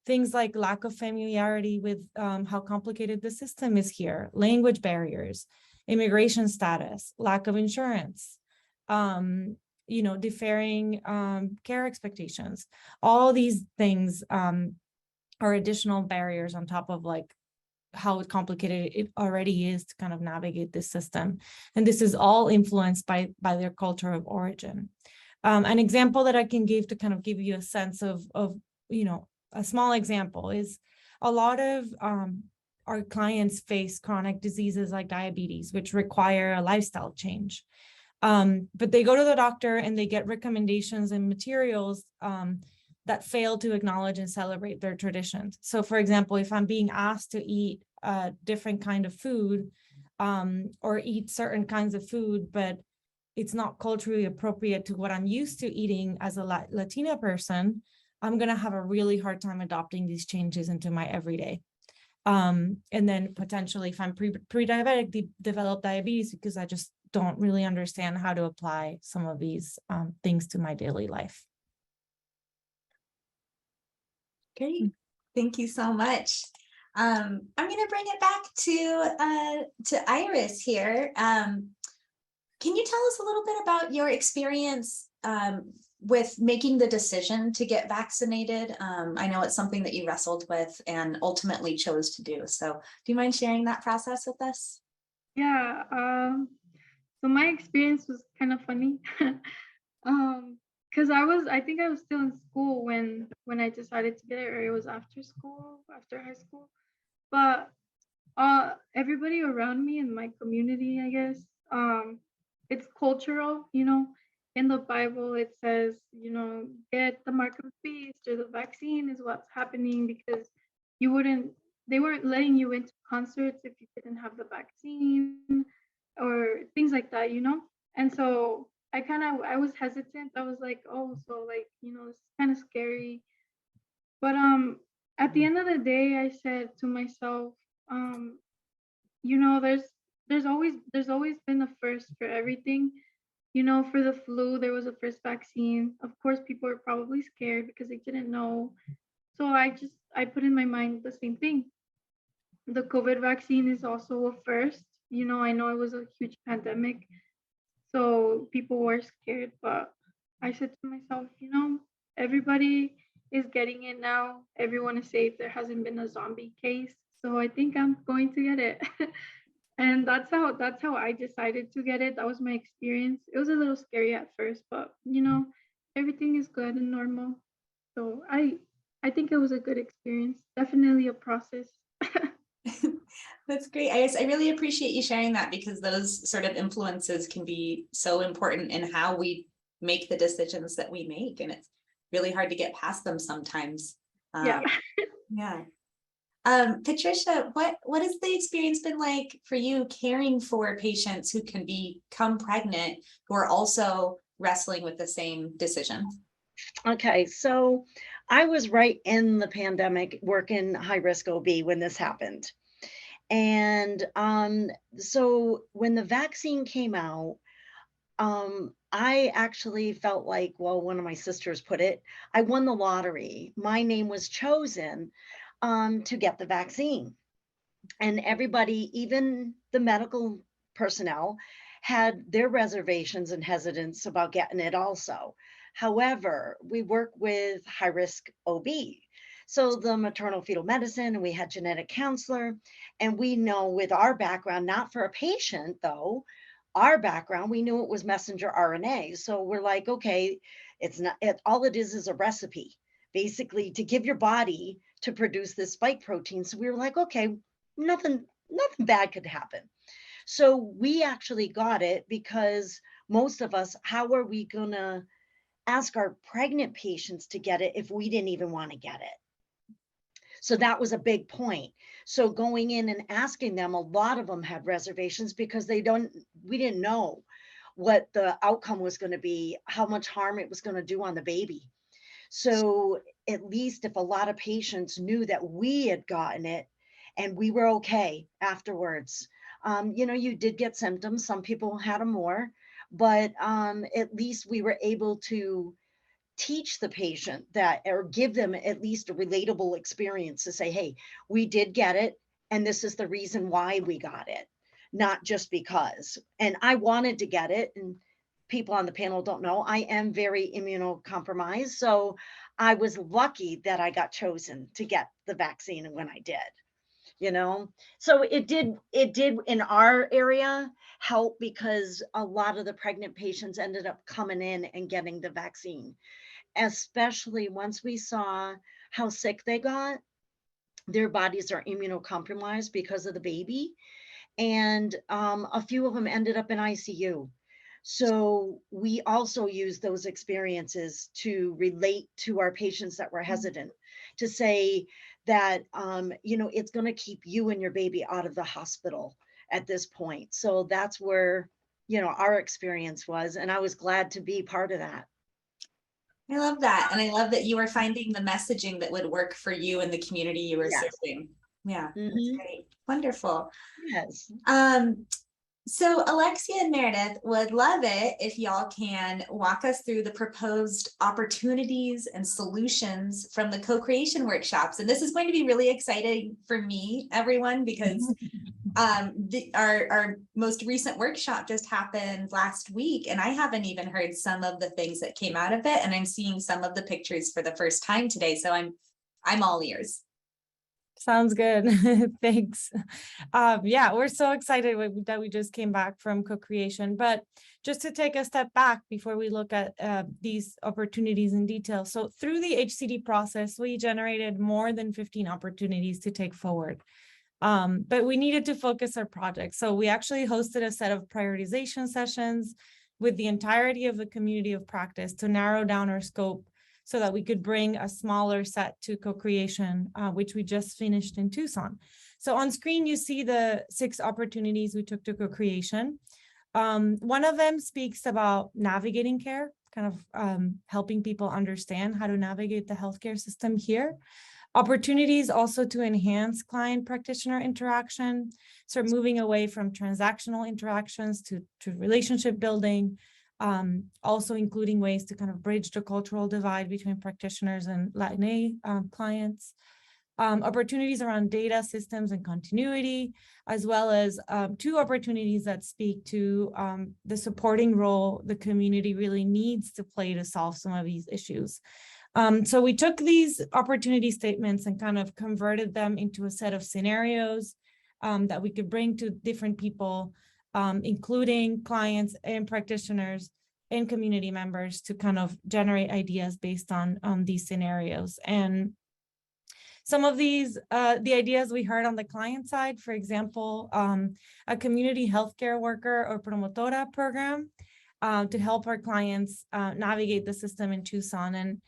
things like lack of familiarity with how complicated the system is here, language barriers, immigration status, lack of insurance, differing care expectations. All these things are additional barriers on top of like how complicated it already is to kind of navigate this system. And this is all influenced by their culture of origin. An example that I can give to kind of give you a sense of a small example is a lot of our clients face chronic diseases like diabetes, which require a lifestyle change. But they go to the doctor and they get recommendations and materials that fail to acknowledge and celebrate their traditions. So for example, if I'm being asked to eat a different kind of food or eat certain kinds of food, but it's not culturally appropriate to what I'm used to eating as a Latina person, I'm going to have a really hard time adopting these changes into my everyday. And then potentially if I'm pre-diabetic, develop diabetes because I just don't really understand how to apply some of these things to my daily life. Great. Thank you so much. I'm going to bring it back to Iris here. Can you tell us a little bit about your experience with making the decision to get vaccinated? I know it's something that you wrestled with and ultimately chose to do. So do you mind sharing that process with us? Yeah. So my experience was kind of funny. Because I think I was still in school when I decided to get it, or it was after school, after high school. But everybody around me in my community, I guess, it's cultural, in the Bible, it says, get the mark of the beast, or the vaccine is what's happening, because they weren't letting you into concerts if you didn't have the vaccine or things like that, And so I was hesitant. I was like, oh, so like, it's kind of scary. But at the end of the day, I said to myself, there's always been a first for everything. You know, for the flu, there was a first vaccine. Of course, people were probably scared because they didn't know. So I put in my mind the same thing. The COVID vaccine is also a first. You know, I know it was a huge pandemic, so people were scared, but I said to myself, you know, everybody is getting it now. Everyone is safe. There hasn't been a zombie case. So I think I'm going to get it. And that's how I decided to get it. That was my experience. It was a little scary at first, but you know, everything is good and normal. So I think it was a good experience. Definitely a process. That's great. I really appreciate you sharing that, because those sort of influences can be so important in how we make the decisions that we make. And it's really hard to get past them sometimes. Yeah. Yeah. Patricia, what has the experience been like for you caring for patients who can become pregnant, who are also wrestling with the same decision? Okay, so I was right in the pandemic working high risk OB when this happened. And so when the vaccine came out, I actually felt like, well, one of my sisters put it, I won the lottery. My name was chosen to get the vaccine. And everybody, even the medical personnel, had their reservations and hesitance about getting it also. However, we work with high risk OB. So the maternal fetal medicine, and we had genetic counselor, and we know with our background, not for a patient though, our background, we knew it was messenger RNA. So we're like, okay, it's not, all it is a recipe, basically to give your body to produce this spike protein. So we were like, okay, nothing bad could happen. So we actually got it because most of us, how are we gonna ask our pregnant patients to get it if we didn't even want to get it? So that was a big point. So going in and asking them, a lot of them had reservations because we didn't know what the outcome was going to be, how much harm it was going to do on the baby. So at least if a lot of patients knew that we had gotten it and we were okay afterwards, you know, you did get symptoms. Some people had them more, but at least we were able to teach the patient that, or give them at least a relatable experience to say, hey, we did get it, and this is the reason why we got it, not just because. And I wanted to get it, and people on the panel don't know, I am very immunocompromised. So I was lucky that I got chosen to get the vaccine when I did, you know. So it did in our area help because a lot of the pregnant patients ended up coming in and getting the vaccine, especially once we saw how sick they got. Their bodies are immunocompromised because of the baby. And a few of them ended up in ICU. So we also use those experiences to relate to our patients that were hesitant, to say that, you know, it's going to keep you and your baby out of the hospital at this point. So that's where, you know, our experience was. And I was glad to be part of that. I love that. And I love that you were finding the messaging that would work for you and the community you were Yes. serving. Yeah, that's Mhm. great. Wonderful. Yes. So Alexia and Meredith would love it if y'all can walk us through the proposed opportunities and solutions from the co-creation workshops. And this is going to be really exciting for me, everyone, because our most recent workshop just happened last week, and I haven't even heard some of the things that came out of it. And I'm seeing some of the pictures for the first time today. So I'm all ears. Sounds good. Thanks. Yeah, we're so excited that we just came back from co-creation. But just to take a step back before we look at these opportunities in detail. So through the HCD process, we generated more than 15 opportunities to take forward. But we needed to focus our project. So we actually hosted a set of prioritization sessions with the entirety of the community of practice to narrow down our scope so that we could bring a smaller set to co-creation, which we just finished in Tucson. So on screen, you see the 6 opportunities we took to co-creation. One of them speaks about navigating care, kind of helping people understand how to navigate the healthcare system here. Opportunities also to enhance client-practitioner interaction, so moving away from transactional interactions to relationship building, also including ways to kind of bridge the cultural divide between practitioners and Latin clients. Opportunities around data systems and continuity, as well as 2 opportunities that speak to the supporting role the community really needs to play to solve some of these issues. So we took these opportunity statements and kind of converted them into a set of scenarios that we could bring to different people, including clients and practitioners and community members, to kind of generate ideas based on these scenarios. And some of these, the ideas we heard on the client side, for example, a community healthcare worker or promotora program to help our clients navigate the system in Tucson. And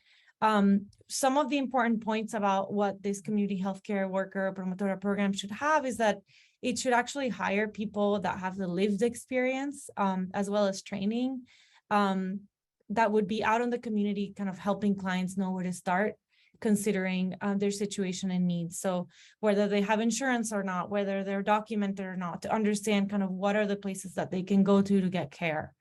some of the important points about what this community healthcare worker or promotora program should have is that it should actually hire people that have the lived experience, as well as training, that would be out in the community, kind of helping clients know where to start, considering their situation and needs. So whether they have insurance or not, whether they're documented or not, to understand kind of what are the places that they can go to get care.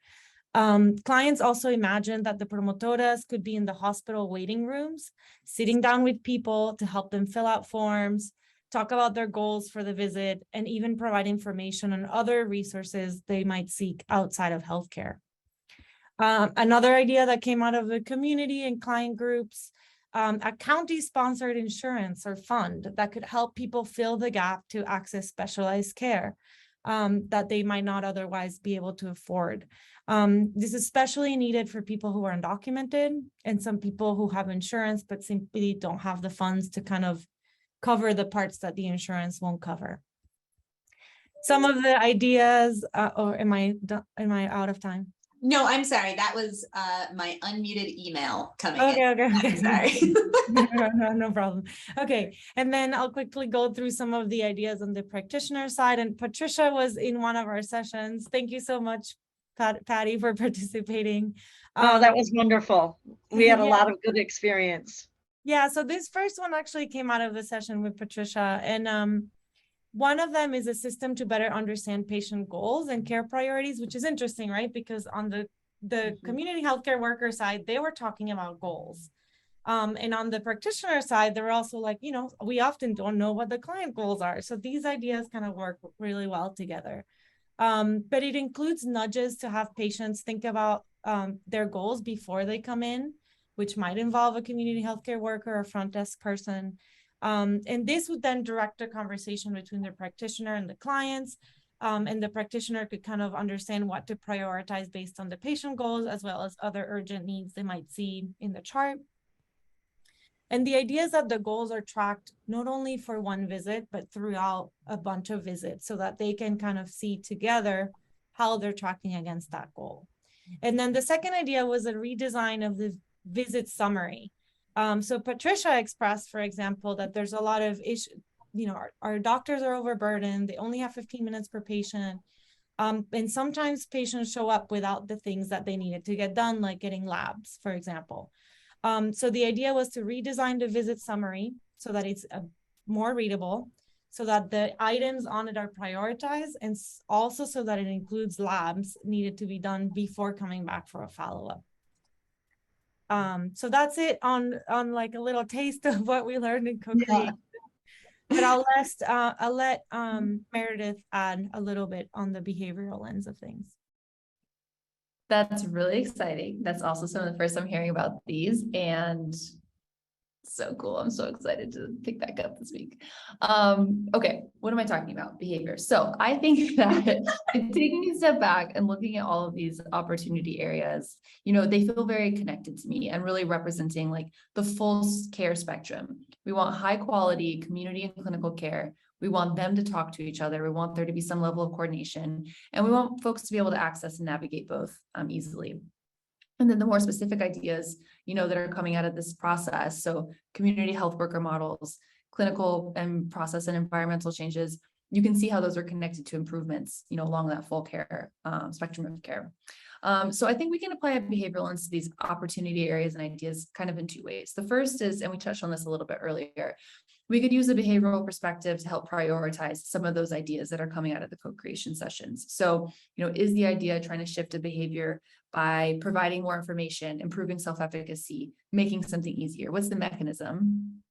Clients also imagine that the promotoras could be in the hospital waiting rooms, sitting down with people to help them fill out forms, talk about their goals for the visit, and even provide information on other resources they might seek outside of healthcare. Another idea that came out of the community and client groups, a county-sponsored insurance or fund that could help people fill the gap to access specialized care that they might not otherwise be able to afford. This is especially needed for people who are undocumented and some people who have insurance but simply don't have the funds to kind of cover the parts that the insurance won't cover. Some of the ideas, or am I out of time? No, I'm sorry. That was my unmuted email coming in. Okay. I'm sorry. No problem. Okay, and then I'll quickly go through some of the ideas on the practitioner side. And Patricia was in one of our sessions. Thank you so much, Patty, for participating. Oh, that was wonderful. We had a yeah. lot of good experience. Yeah, so this first one actually came out of the session with Patricia, and one of them is a system to better understand patient goals and care priorities, which is interesting, right? Because on the community healthcare worker side, they were talking about goals. And on the practitioner side, they're also like, we often don't know what the client goals are. So these ideas kind of work really well together. But it includes nudges to have patients think about their goals before they come in, which might involve a community healthcare worker or front desk person. And this would then direct a conversation between the practitioner and the clients, and the practitioner could kind of understand what to prioritize based on the patient goals, as well as other urgent needs they might see in the chart. And the idea is that the goals are tracked not only for one visit, but throughout a bunch of visits, so that they can kind of see together how they're tracking against that goal. And then the second idea was a redesign of the visit summary. So Patricia expressed, for example, that there's a lot of issues, our doctors are overburdened. They only have 15 minutes per patient. And sometimes patients show up without the things that they needed to get done, like getting labs, for example. So the idea was to redesign the visit summary so that it's more readable, so that the items on it are prioritized, and also so that it includes labs needed to be done before coming back for a follow-up. So that's it on like a little taste of what we learned in co-creation. But I'll let Meredith add a little bit on the behavioral lens of things. That's really exciting. That's also some of the first I'm hearing about these, and so cool. I'm so excited to pick back up this week. Okay, what am I talking about? Behavior. So I think that taking a step back and looking at all of these opportunity areas, they feel very connected to me and really representing like the full care spectrum. We want high quality community and clinical care. We want them to talk to each other. We want there to be some level of coordination, and we want folks to be able to access and navigate both easily. And then the more specific ideas, that are coming out of this process. So community health worker models, clinical and process and environmental changes, you can see how those are connected to improvements, along that full care spectrum of care. So I think we can apply a behavioral lens to these opportunity areas and ideas kind of in two ways. The first is, and we touched on this a little bit earlier, we could use a behavioral perspective to help prioritize some of those ideas that are coming out of the co-creation sessions. So, is the idea trying to shift a behavior by providing more information, improving self-efficacy, making something easier? What's the mechanism?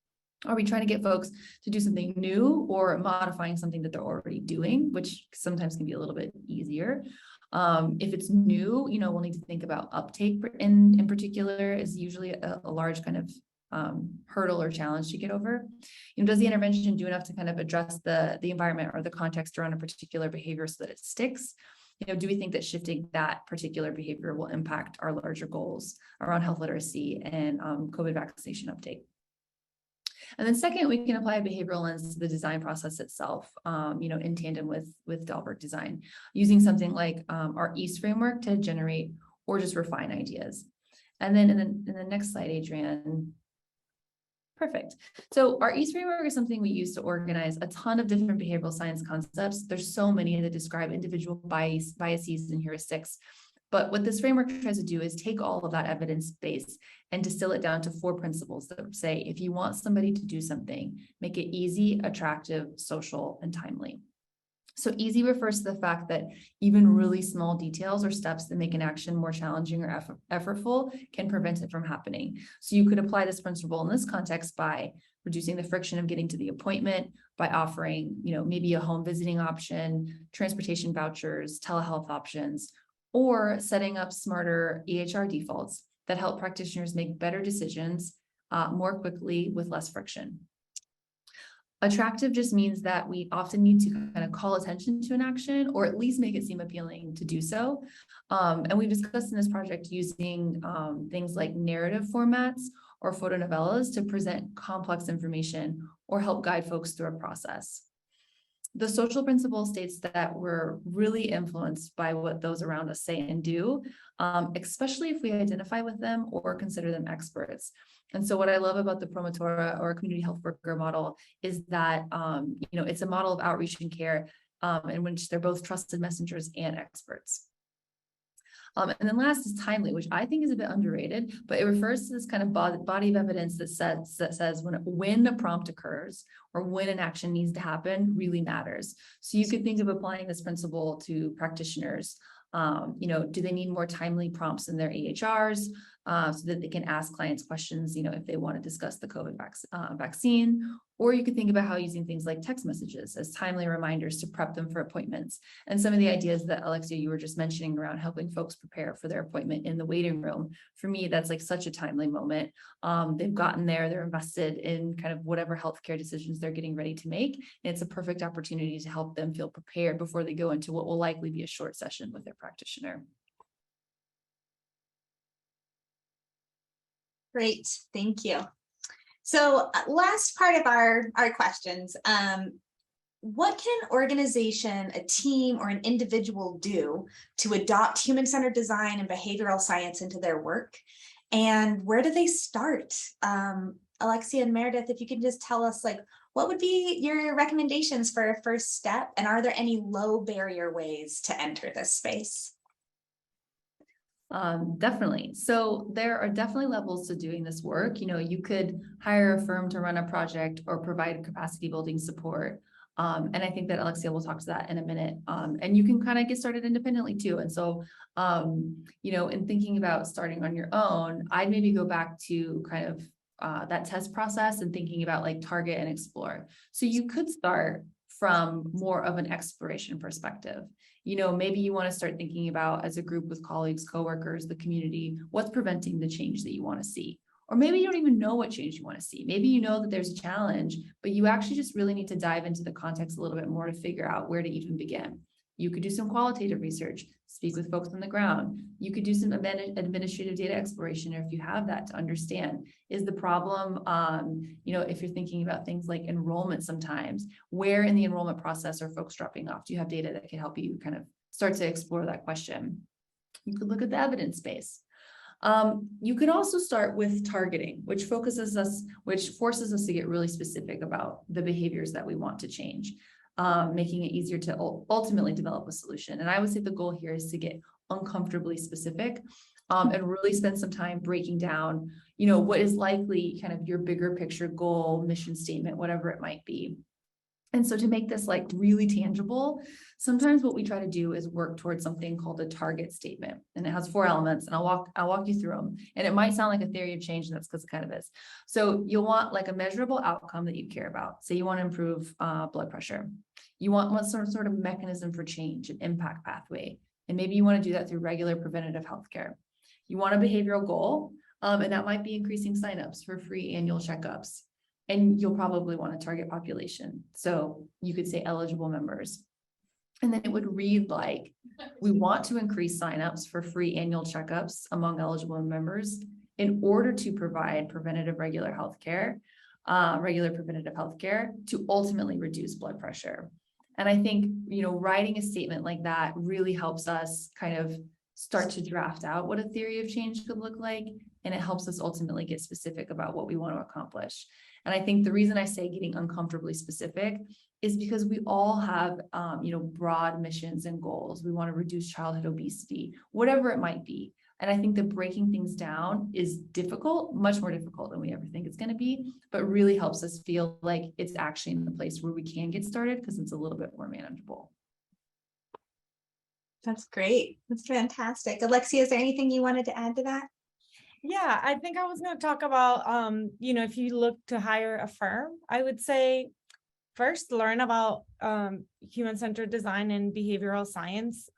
Are we trying to get folks to do something new or modifying something that they're already doing, which sometimes can be a little bit easier? If it's new, we'll need to think about uptake in particular is usually a large kind of hurdle or challenge to get over. Does the intervention do enough to kind of address the environment or the context around a particular behavior so that it sticks? Do we think that shifting that particular behavior will impact our larger goals around health literacy and COVID vaccination uptake? And then second, we can apply a behavioral lens to the design process itself, in tandem with Dalberg design, using something like our EAST framework to generate or just refine ideas. And then in the next slide, Adrienne. Perfect. So our EAST framework is something we use to organize a ton of different behavioral science concepts. There's so many that describe individual biases and heuristics. But what this framework tries to do is take all of that evidence base and distill it down to 4 principles that say, if you want somebody to do something, make it easy, attractive, social, and timely. So easy refers to the fact that even really small details or steps that make an action more challenging or effortful can prevent it from happening. So you could apply this principle in this context by reducing the friction of getting to the appointment, by offering, maybe a home visiting option, transportation vouchers, telehealth options, or setting up smarter EHR defaults that help practitioners make better decisions more quickly with less friction. Attractive just means that we often need to kind of call attention to an action or at least make it seem appealing to do so. And we've discussed in this project using things like narrative formats or photonovellas to present complex information or help guide folks through a process. The social principle states that we're really influenced by what those around us say and do, especially if we identify with them or consider them experts. And so what I love about the Promotora or community health worker model is that, it's a model of outreach and care in which they're both trusted messengers and experts. And then last is timely, which I think is a bit underrated, but it refers to this kind of body of evidence that says when a prompt occurs or when an action needs to happen really matters. So you could think of applying this principle to practitioners. Do they need more timely prompts in their AHRs so that they can ask clients questions, if they want to discuss the COVID vaccine? Or you could think about how using things like text messages as timely reminders to prep them for appointments. And some of the ideas that Alexia, you were just mentioning around helping folks prepare for their appointment in the waiting room. For me, that's like such a timely moment. They've gotten there, they're invested in kind of whatever healthcare decisions they're getting ready to make. And it's a perfect opportunity to help them feel prepared before they go into what will likely be a short session with their practitioner. Great, thank you. So last part of our questions, what can an organization, a team, or an individual do to adopt human-centered design and behavioral science into their work? And where do they start? Alexia and Meredith, if you can just tell us, what would be your recommendations for a first step? And are there any low barrier ways to enter this space? Definitely. So there are definitely levels to doing this work. You could hire a firm to run a project or provide capacity building support. And I think that Alexia will talk to that in a minute. And you can kind of get started independently too. And so, in thinking about starting on your own, I'd maybe go back to kind of that test process and thinking about target and explore. So you could start from more of an exploration perspective. Maybe you want to start thinking about, as a group with colleagues, coworkers, the community, what's preventing the change that you want to see? Or maybe you don't even know what change you want to see. Maybe you know that there's a challenge, but you actually just really need to dive into the context a little bit more to figure out where to even begin. You could do some qualitative research, speak with folks on the ground. You could do some administrative data exploration, or if you have that, to understand, is the problem, if you're thinking about things like enrollment sometimes, where in the enrollment process are folks dropping off? Do you have data that can help you kind of start to explore that question? You could look at the evidence base. You could also start with targeting, which forces us to get really specific about the behaviors that we want to change. making it easier to ultimately develop a solution. And I would say the goal here is to get uncomfortably specific, and really spend some time breaking down, what is likely kind of your bigger picture goal, mission statement, whatever it might be. And so to make this like really tangible, sometimes what we try to do is work towards something called a target statement. And it has 4 elements, and I'll walk you through them. And it might sound like a theory of change, and that's because it kind of is. So you'll want like a measurable outcome that you care about. Say you want to improve blood pressure. You want some sort of mechanism for change, an impact pathway. And maybe you want to do that through regular preventative healthcare. You want a behavioral goal, and that might be increasing signups for free annual checkups. And you'll probably want a target population. So you could say eligible members. And then it would read like, we want to increase signups for free annual checkups among eligible members in order to provide preventative regular preventative healthcare to ultimately reduce blood pressure. And I think, writing a statement like that really helps us kind of start to draft out what a theory of change could look like. And it helps us ultimately get specific about what we want to accomplish. And I think the reason I say getting uncomfortably specific is because we all have, broad missions and goals. We want to reduce childhood obesity, whatever it might be. And I think that breaking things down is difficult, much more difficult than we ever think it's going to be, but really helps us feel like it's actually in the place where we can get started because it's a little bit more manageable. That's great. That's fantastic. Alexia, is there anything you wanted to add to that? Yeah, I think I was going to talk about, if you look to hire a firm, I would say first learn about human-centered design and behavioral science.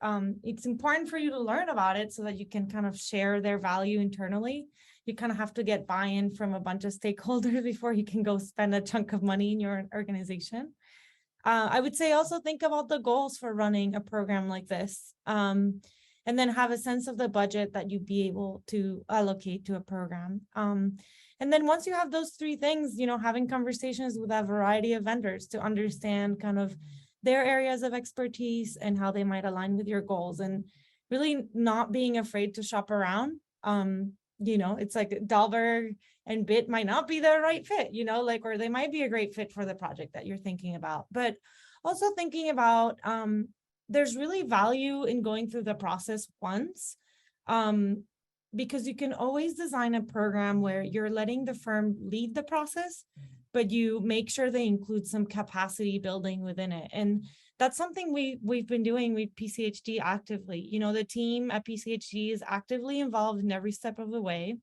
It's important for you to learn about it so that you can kind of share their value internally. You kind of have to get buy-in from a bunch of stakeholders before you can go spend a chunk of money in your organization. I would say also think about the goals for running a program like this, and then have a sense of the budget that you'd be able to allocate to a program. And then once you have those 3 things, having conversations with a variety of vendors to understand kind of their areas of expertise and how they might align with your goals, and really not being afraid to shop around. It's like Dalberg and BIT might not be the right fit, or they might be a great fit for the project that you're thinking about. But also thinking about, there's really value in going through the process once, because you can always design a program where you're letting the firm lead the process, but you make sure they include some capacity building within it. And that's something we've been doing with PCHD actively. The team at PCHD is actively involved in every step of the way.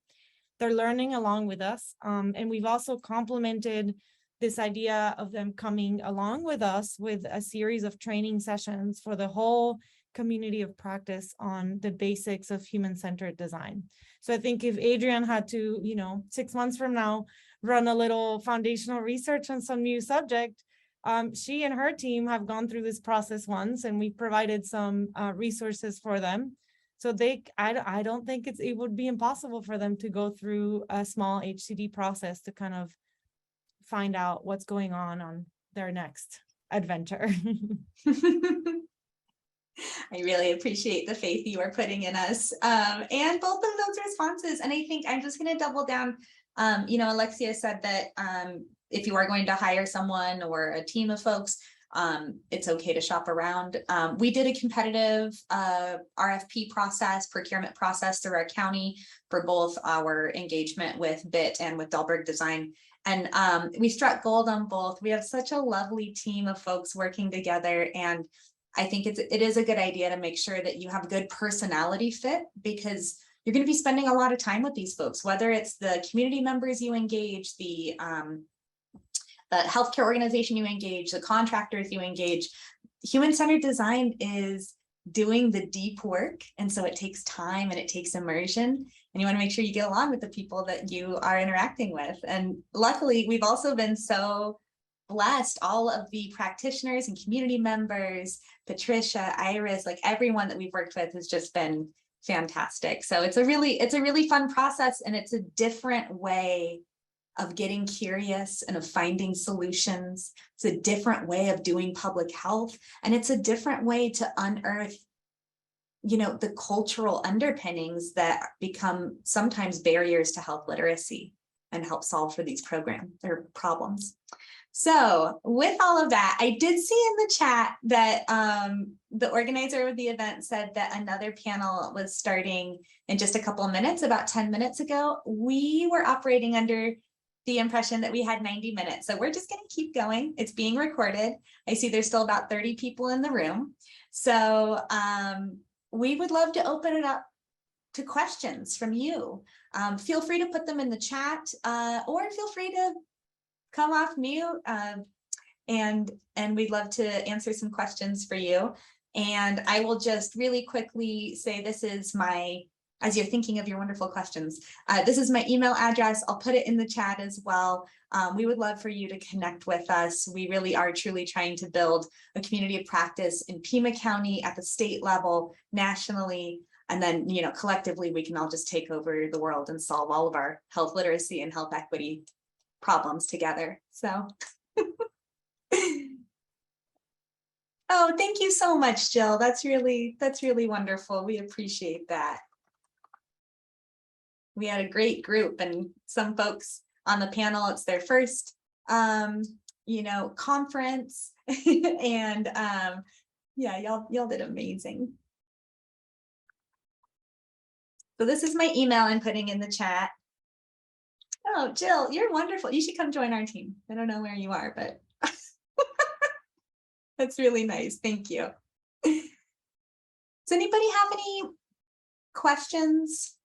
They're learning along with us. And we've also complemented this idea of them coming along with us with a series of training sessions for the whole community of practice on the basics of human-centered design. So I think if Adrienne had to, 6 months from now, run a little foundational research on some new subject, she and her team have gone through this process once, and we provided some resources for them. So I don't think it would be impossible for them to go through a small HCD process to kind of find out what's going on their next adventure. I really appreciate the faith you are putting in us, and both of those responses. And I think I'm just going to double down. Alexia said that if you are going to hire someone or a team of folks, it's okay to shop around. We did a competitive RFP procurement process through our county for both our engagement with BIT and with Dalberg Design. And we struck gold on both. We have such a lovely team of folks working together. And I think it is a good idea to make sure that you have a good personality fit, because you're going to be spending a lot of time with these folks, whether it's the community members you engage, the healthcare organization you engage, the contractors you engage. Human-centered design is doing the deep work. And so it takes time and it takes immersion. And you want to make sure you get along with the people that you are interacting with. And luckily, we've also been so blessed. All of the practitioners and community members, Patricia, Iris, like everyone that we've worked with has just been fantastic. So it's a really fun process, and it's a different way of getting curious and of finding solutions. It's a different way of doing public health, and it's a different way to unearth, the cultural underpinnings that become sometimes barriers to health literacy and help solve for these problems. So with all of that, I did see in the chat that the organizer of the event said that another panel was starting in just a couple of minutes, about 10 minutes ago. We were operating under the impression that we had 90 minutes. So we're just going to keep going. It's being recorded. I see there's still about 30 people in the room. So we would love to open it up to questions from you. Feel free to put them in the chat or feel free to come off mute and we'd love to answer some questions for you. And I will just really quickly say, this is my, as you're thinking of your wonderful questions, this is my email address. I'll put it in the chat as well. We would love for you to connect with us. We really are truly trying to build a community of practice in Pima County at the state level, nationally, and then, you know, collectively, we can all just take over the world and solve all of our health literacy and health equity problems together. So oh, thank you so much, Jill. That's really wonderful. We appreciate that. We had a great group, and some folks on the panel, it's their first you know, conference. And yeah, y'all did amazing. So this is my email I'm putting in the chat. Oh, Jill, you're wonderful. You should come join our team. I don't know where you are, but that's really nice. Thank you. Does anybody have any questions?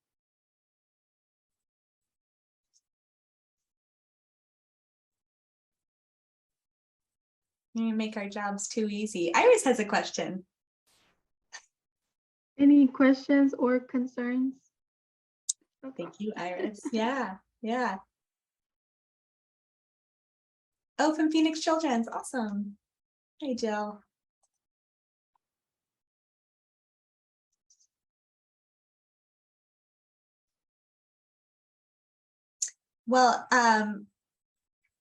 You make our jobs too easy. Iris has a question. Any questions or concerns? Okay. Thank you, Iris. Yeah. Yeah. Oh, from Phoenix Children's. Awesome. Hey, Jill. Well,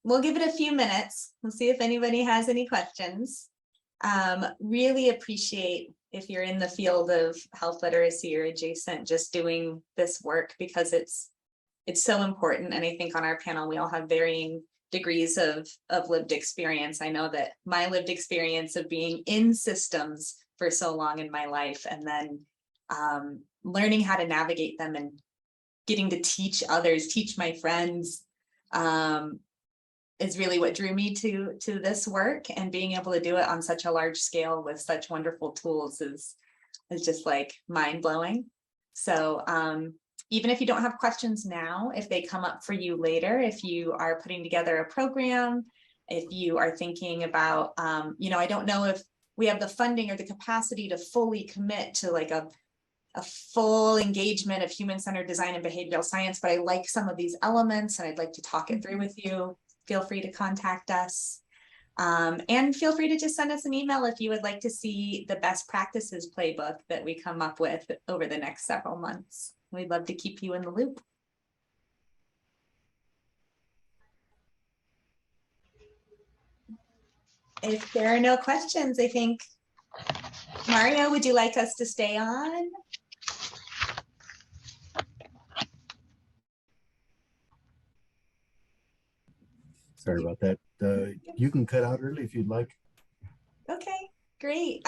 we'll give it a few minutes. We'll see if anybody has any questions. Really appreciate if you're in the field of health literacy or adjacent, just doing this work, because it's so important. And I think on our panel, we all have varying degrees of lived experience. I know that my lived experience of being in systems for so long in my life, and then learning how to navigate them and getting to teach others, teach my friends, is really what drew me to this work. And being able to do it on such a large scale with such wonderful tools is just like mind-blowing. So even if you don't have questions now, if they come up for you later, if you are putting together a program, if you are thinking about, you know, I don't know if we have the funding or the capacity to fully commit to like a full engagement of human-centered design and behavioral science, but I like some of these elements and I'd like to talk it through with you. Feel free to contact us. And feel free to just send us an email if you would like to see the best practices playbook that we come up with over the next several months. We'd love to keep you in the loop. If there are no questions, I think, Mario, would you like us to stay on? Sorry about that. You can cut out early if you'd like. Okay, great.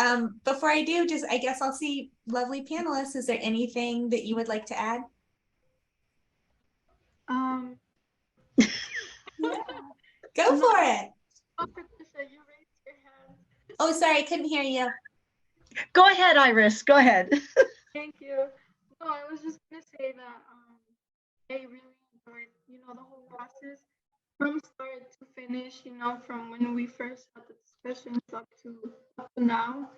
Before I do, just I guess I'll see lovely panelists. Is there anything that you would like to add? Yeah. Go for it. Oh, Patricia, you raised your hand. Oh, sorry, I couldn't hear you. Go ahead, Iris. Go ahead. Thank you. No, I was just gonna say that I really enjoyed, you know, the whole process from start to finish. You know, from when we first had the discussions up to now.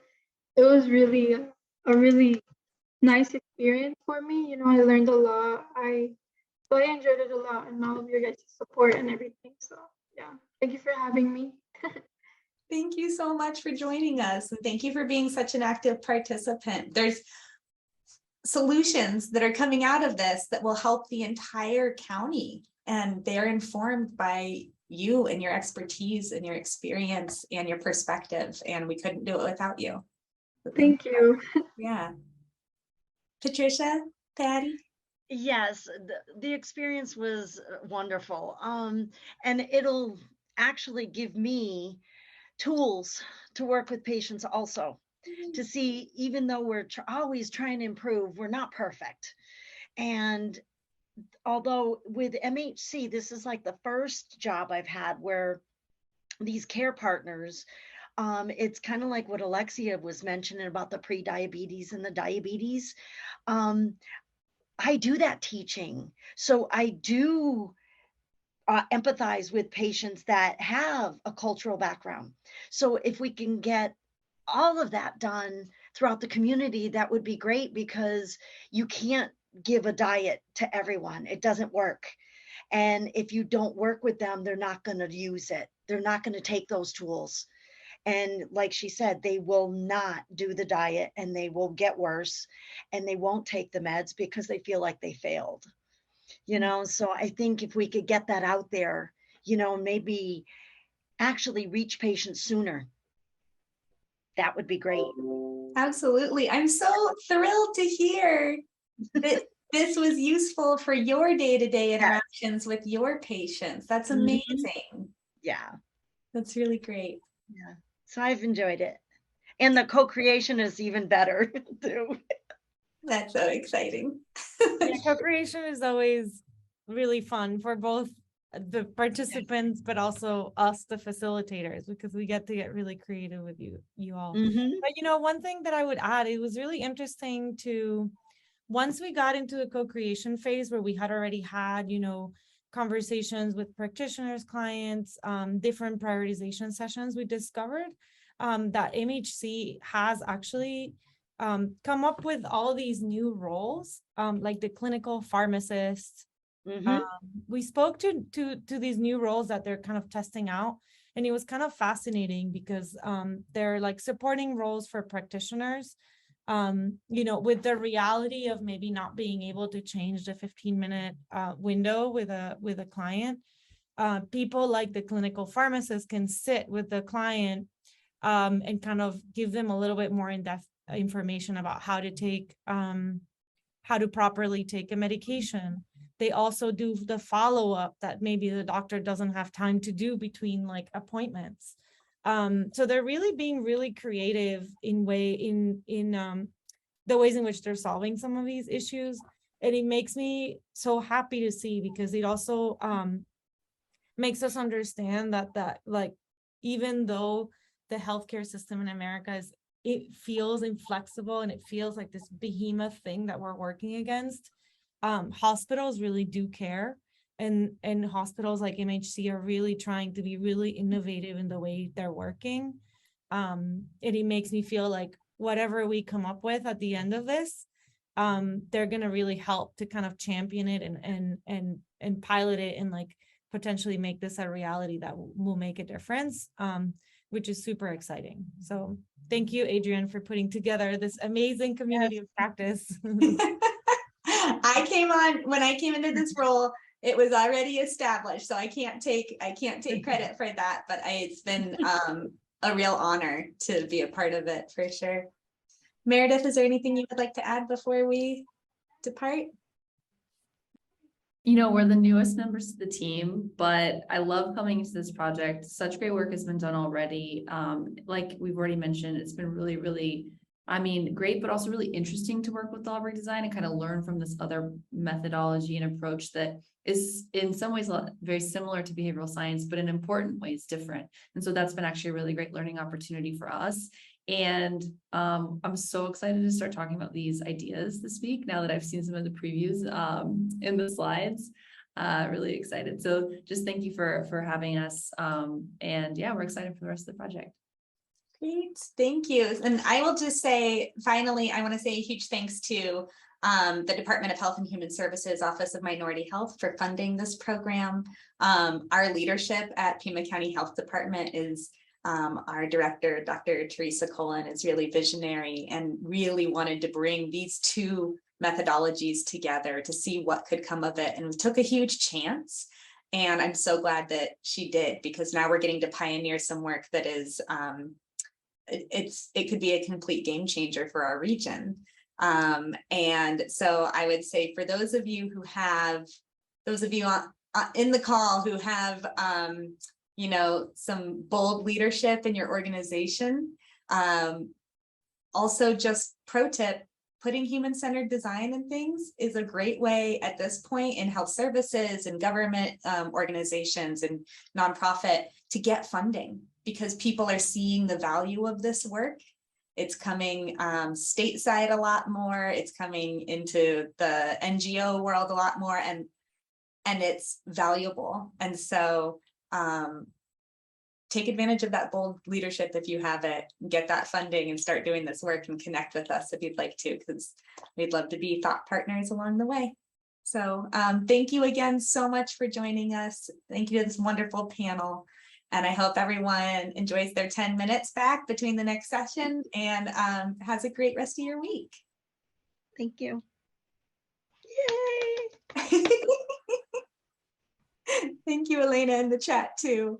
It was really a really nice experience for me. You know, I learned a lot. So I enjoyed it a lot, and all of your guys' support and everything. So yeah, thank you for having me. Thank you so much for joining us. And thank you for being such an active participant. There's solutions that are coming out of this that will help the entire county, and they're informed by you and your expertise and your experience and your perspective. And we couldn't do it without you. So Thank you. Yeah. Patricia, Patty? Yes, the experience was wonderful. And it'll actually give me tools to work with patients also, to see, even though we're always trying to improve, we're not perfect. And although with MHC, this is like the first job I've had where these care partners, it's kind of like what Alexia was mentioning about the pre-diabetes and the diabetes. I do that teaching. So I do empathize with patients that have a cultural background. So if we can get all of that done throughout the community, that would be great, because you can't give a diet to everyone. It doesn't work. And if you don't work with them, they're not going to use it. They're not going to take those tools. And like she said, they will not do the diet, and they will get worse, and they won't take the meds because they feel like they failed. So I think if we could get that out there, maybe actually reach patients sooner, that would be great. Absolutely. I'm so thrilled to hear that this was useful for your day-to-day interactions with your patients. That's amazing. Yeah. That's really great. Yeah. So I've enjoyed it. And the co-creation is even better too. That's so exciting. Yeah, co-creation is always really fun for both the participants, but also us, the facilitators, because we get to get really creative with you all. But one thing that I would add, it was really interesting to, once we got into the co-creation phase where we had already had, conversations with practitioners, clients, different prioritization sessions, we discovered that MHC has actually come up with all these new roles, like the clinical pharmacist. We spoke to these new roles that they're kind of testing out, and it was kind of fascinating because they're like supporting roles for practitioners, with the reality of maybe not being able to change the 15-minute window with a client. People like the clinical pharmacist can sit with the client and kind of give them a little bit more in-depth information about how to properly take a medication. They also do the follow-up that maybe the doctor doesn't have time to do between like appointments. So they're really being really creative in the ways in which they're solving some of these issues. And it makes me so happy to see, because it also makes us understand that like, even though the healthcare system in America it feels inflexible and it feels like this behemoth thing that we're working against, hospitals really do care, and hospitals like MHC are really trying to be really innovative in the way they're working. And it makes me feel like whatever we come up with at the end of this, they're going to really help to kind of champion it and pilot it, and like potentially make this a reality that will make a difference, which is super exciting. So thank you, Adrienne, for putting together this amazing community of practice. When I came into this role, it was already established, so I can't take credit for that, but it's been a real honor to be a part of it, for sure. Meredith, is there anything you would like to add before we depart? We're the newest members to the team, but I love coming into this project. Such great work has been done already. Like we've already mentioned, it's been really, really, great, but also really interesting to work with library design and kind of learn from this other methodology and approach that is in some ways very similar to behavioral science, but in important ways different. And so that's been actually a really great learning opportunity for us. And I'm so excited to start talking about these ideas this week, now that I've seen some of the previews in the slides. Really excited. So just thank you for having us. And yeah, we're excited for the rest of the project. Great, thank you. And I will just say, finally, I want to say a huge thanks to the Department of Health and Human Services Office of Minority Health for funding this program. Our leadership at Pima County Health Department is our director, Dr. Teresa Colon, is really visionary and really wanted to bring these two methodologies together to see what could come of it, and took a huge chance. And I'm so glad that she did, because now we're getting to pioneer some work that is it could be a complete game changer for our region. And so I would say, for those of you in the call who have you know, some bold leadership in your organization. Also, just pro tip, putting human-centered design in things is a great way at this point in health services and government organizations and nonprofit to get funding, because people are seeing the value of this work. It's coming stateside a lot more. It's coming into the NGO world a lot more, and it's valuable. And so take advantage of that bold leadership if you have it, get that funding and start doing this work, and connect with us if you'd like to, because we'd love to be thought partners along the way. So thank you again so much for joining us. Thank you to this wonderful panel. And I hope everyone enjoys their 10 minutes back between the next session and has a great rest of your week. Thank you. Yay! Thank you, Elena, in the chat too.